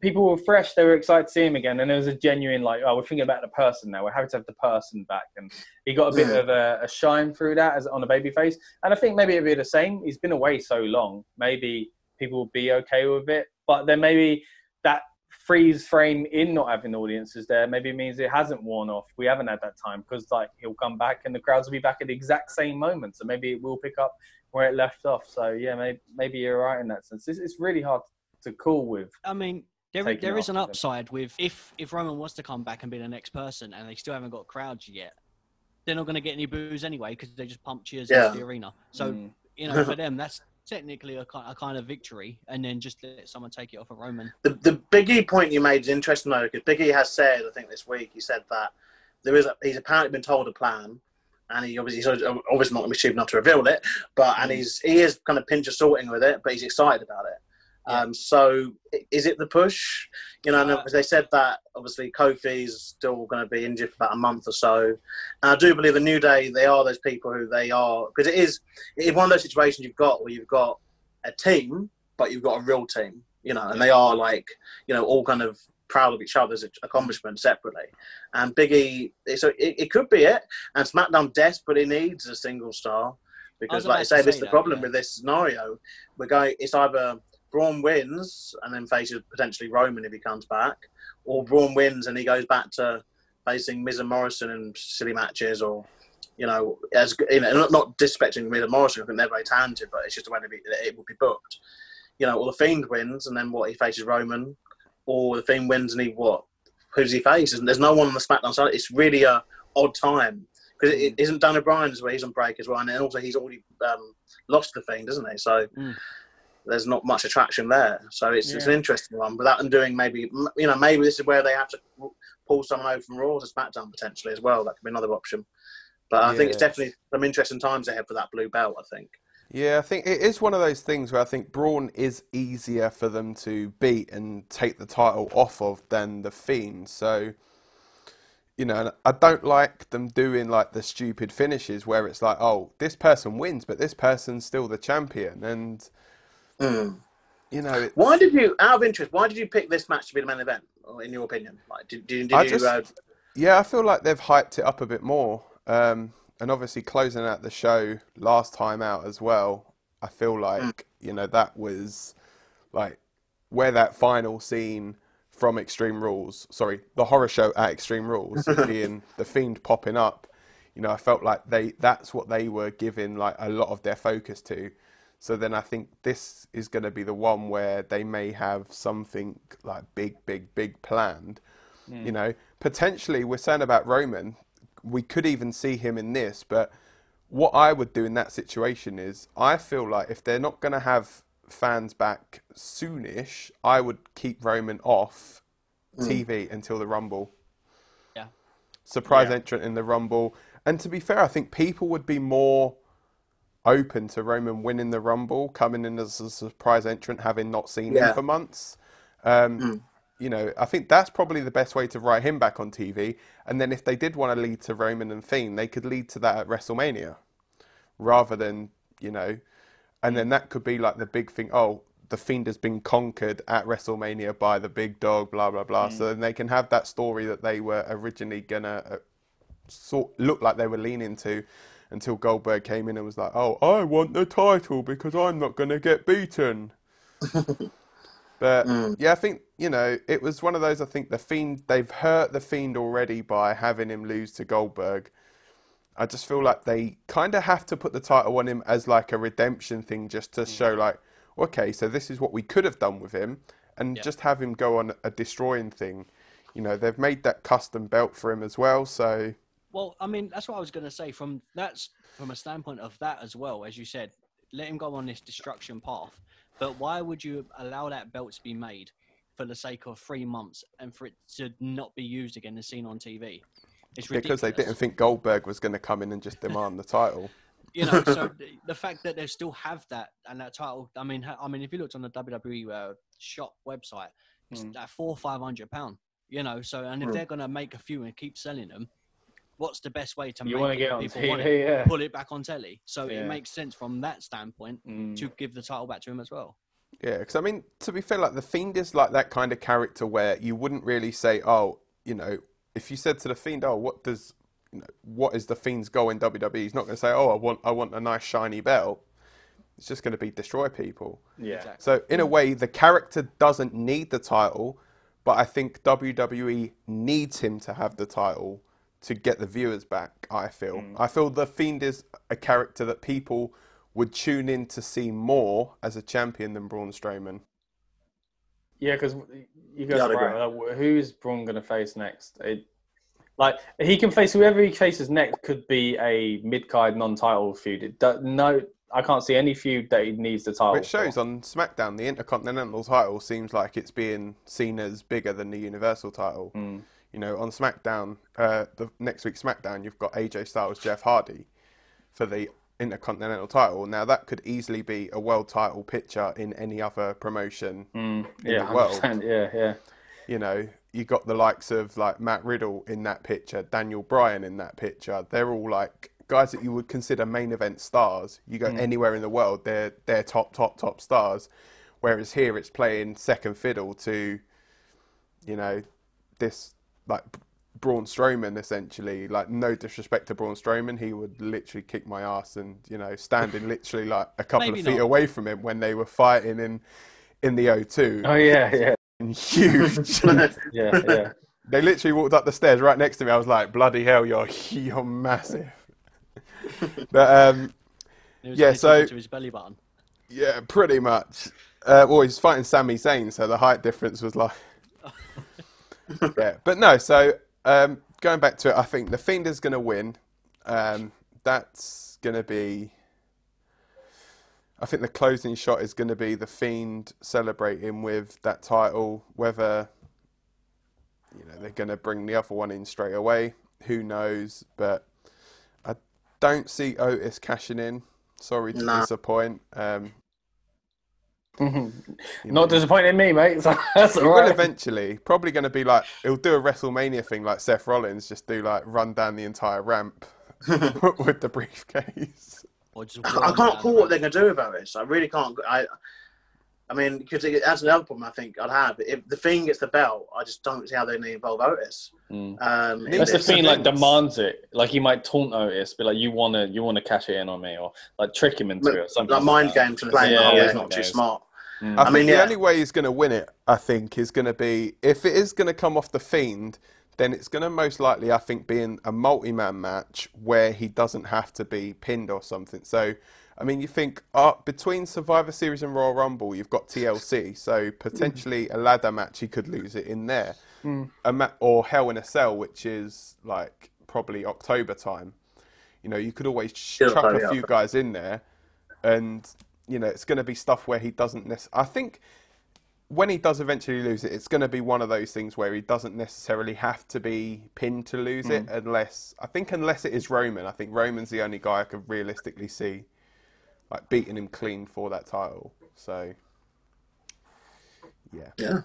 people were fresh. They were excited to see him again, and there was a genuine like, oh, we're thinking about the person now. We're happy to have the person back, and he got a bit of a shine through that as on a babyface. And I think maybe it'll be the same. He's been away so long. Maybe people will be okay with it, but then maybe that freeze frame in not having audiences there maybe means it hasn't worn off. We haven't had that time because like he'll come back and the crowds will be back at the exact same moment. So maybe it will pick up where it left off. So yeah, maybe you're right in that sense. It's really hard to call with. I mean, there is an upside with if Roman wants to come back and be the next person and they still haven't got crowds yet, they're not going to get any boos anyway because they just pump cheers into the arena. So you know, for them that's technically a kind of victory, and then just let someone take it off of Roman. The Big E point you made is interesting though, because Big E has said, I think this week, he said that he's apparently been told a plan, and he's obviously not going to be stupid enough to reveal it, but he is kind of pinch of salting with it, but he's excited about it. So is it the push? You know, because they said that obviously Kofi's still going to be injured for about a month or so. And I do believe the New Day, they are those people who they are, because it's one of those situations you've got where you've got a team, but you've got a real team, you know, and they are like, you know, all kind of proud of each other's accomplishments separately. And Big E, so it could be it. And SmackDown desperately needs a single star, because like I say, this is the problem with this scenario. It's either Braun wins and then faces potentially Roman if he comes back, or Braun wins and he goes back to facing Miz and Morrison in silly matches, or, you know, as you know, not disrespecting Miz and Morrison, I think they're very talented, but it's just the way it will be booked. You know, or the Fiend wins and then he faces Roman, or the Fiend wins and who's he face? And there's no one on the SmackDown side. It's really a odd time because it isn't Dan O'Brien's where he's on break as well, and also he's already lost the Fiend, isn't he? So. There's not much attraction there, so it's an interesting one. Without them doing maybe this is where they have to pull someone over from Raw to SmackDown potentially as well. That could be another option. But I think it's definitely some interesting times ahead for that blue belt, I think. Yeah, I think it is one of those things where I think Braun is easier for them to beat and take the title off of than the Fiend. So, you know, I don't like them doing like the stupid finishes where it's like, oh, this person wins, but this person's still the champion, and you know, out of interest, why did you pick this match to be the main event, in your opinion? Like, yeah, I feel like they've hyped it up a bit more, and obviously closing out the show last time out as well. I feel like you know, that was like where that final scene from Extreme Rules, the horror show at Extreme Rules, being the Fiend popping up. You know, I felt like that's what they were giving like a lot of their focus to. So then I think this is going to be the one where they may have something like big planned. You know, potentially we're saying about Roman, we could even see him in this. But what I would do in that situation is I feel like if they're not going to have fans back soonish, I would keep Roman off TV until the Rumble. Yeah. Surprise entrant in the Rumble. And to be fair, I think people would be more open to Roman winning the Rumble, coming in as a surprise entrant, having not seen him for months. You know, I think that's probably the best way to write him back on TV. And then if they did want to lead to Roman and Fiend, they could lead to that at WrestleMania, rather than, you know, and then that could be like the big thing. Oh, the Fiend has been conquered at WrestleMania by the big dog, blah blah blah. So then they can have that story that they were originally gonna look like they were leaning to. Until Goldberg came in and was like, oh, I want the title because I'm not going to get beaten. But, yeah, I think, you know, it was one of those, I think the Fiend, they've hurt the Fiend already by having him lose to Goldberg. I just feel like they kind of have to put the title on him as like a redemption thing, just to show like, okay, so this is what we could have done with him, and just have him go on a destroying thing. You know, they've made that custom belt for him as well, so... Well, I mean, that's what I was going to say. From a standpoint of that as well, as you said, let him go on this destruction path. But why would you allow that belt to be made for the sake of 3 months and for it to not be used again and seen on TV? It's ridiculous. Because they didn't think Goldberg was going to come in and just demand the title. You know, so the fact that they still have that and that title, I mean, if you looked on the WWE shop website, it's at £400 or £500. You know, so and if they're going to make a few and keep selling them, what's the best way to make get people TV, want it, pull it back on telly? So it makes sense from that standpoint to give the title back to him as well. Yeah, because I mean, to be fair, like the Fiend is like that kind of character where you wouldn't really say, oh, you know, if you said to the Fiend, oh, what is the Fiend's goal in WWE? He's not going to say, oh, I want a nice shiny belt. It's just going to be destroy people. Yeah. Exactly. So in a way, the character doesn't need the title, but I think WWE needs him to have the title to get the viewers back. I feel the Fiend is a character that people would tune in to see more as a champion than Braun Strowman. Yeah, because you guys are right. Like, who's Braun going to face next? Like, he can face whoever he faces next. Could be a mid-card non-title feud. I can't see any feud that he needs the title. It shows on Smackdown, the Intercontinental title seems like it's being seen as bigger than the Universal title. You know, on Smackdown, the next week's Smackdown, you've got AJ Styles, Jeff Hardy for the Intercontinental title. Now that could easily be a world title picture in any other promotion in the world. Yeah. You know, you got the likes of like Matt Riddle in that picture, Daniel Bryan in that picture. They're all like guys that you would consider main event stars. You go anywhere in the world, they're top stars. Whereas here it's playing second fiddle to, you know, this like Braun Strowman, essentially. Like, no disrespect to Braun Strowman, he would literally kick my ass and, you know, standing literally like a couple of feet away from him when they were fighting in the O2. Oh yeah. And huge. yeah. They literally walked up the stairs right next to me. I was like, bloody hell, you're massive. But yeah, so to his belly button. Yeah, pretty much. Well, he's fighting Sami Zayn, so the height difference was like, yeah. But no, so going back to it, I think the Fiend is going to win. That's going to be. I think the closing shot is going to be the Fiend celebrating with that title. Whether, you know, they're going to bring the other one in straight away, who knows? But I don't see Otis cashing in. Sorry to disappoint. Not disappointing me, mate. So that's all right. Will eventually. Probably going to be like, he'll do a WrestleMania thing like Seth Rollins, just do like run down the entire ramp with the briefcase. I can't call what they're going to do about this. I really can't. I mean, because that's another problem I think I'd have. If the Fiend gets the belt, I just don't see how they're going to involve Otis. Unless the Fiend like demands it, like he might taunt Otis, be like, "You want to cash it in on me," or like trick him into it, or something. Like mind games and playing the whole is not too smart. I mean, the only way he's going to win it, I think, is going to be if it is going to come off the Fiend. Then it's going to most likely, I think, be in a multi-man match where he doesn't have to be pinned or something. So, I mean, you think between Survivor Series and Royal Rumble, you've got TLC. So, potentially a ladder match, he could lose it in there. Or Hell in a Cell, which is like probably October time. You know, you could always chuck a few guys in there. And, you know, it's going to be stuff where he doesn't necessarily... I think... when he does eventually lose it, it's going to be one of those things where he doesn't necessarily have to be pinned to lose it, unless it is Roman. I think Roman's the only guy I could realistically see like beating him clean for that title. So, yeah.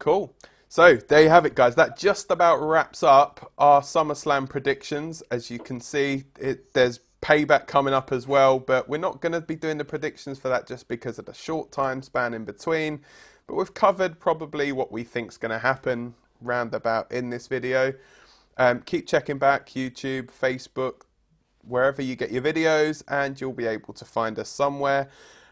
Cool. So there you have it, guys. That just about wraps up our SummerSlam predictions. As you can see, there's Payback coming up as well, but we're not going to be doing the predictions for that just because of the short time span in between. But we've covered probably what we think's going to happen roundabout in this video. Keep checking back YouTube, Facebook, wherever you get your videos, and you'll be able to find us somewhere.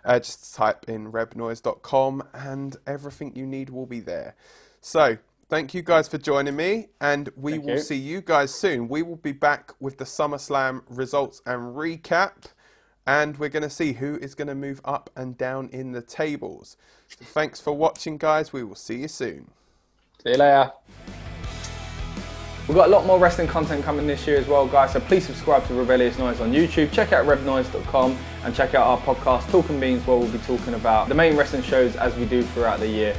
Just type in rebnoise.com and everything you need will be there. So, thank you guys for joining me, and we will see you guys soon. We will be back with the SummerSlam results and recap, and we're going to see who is going to move up and down in the tables. So thanks for watching, guys. We will see you soon. See you later. We've got a lot more wrestling content coming this year as well, guys, so please subscribe to Rebellious Noise on YouTube, check out rebnoise.com, and check out our podcast, Talking Beans, where we'll be talking about the main wrestling shows as we do throughout the year.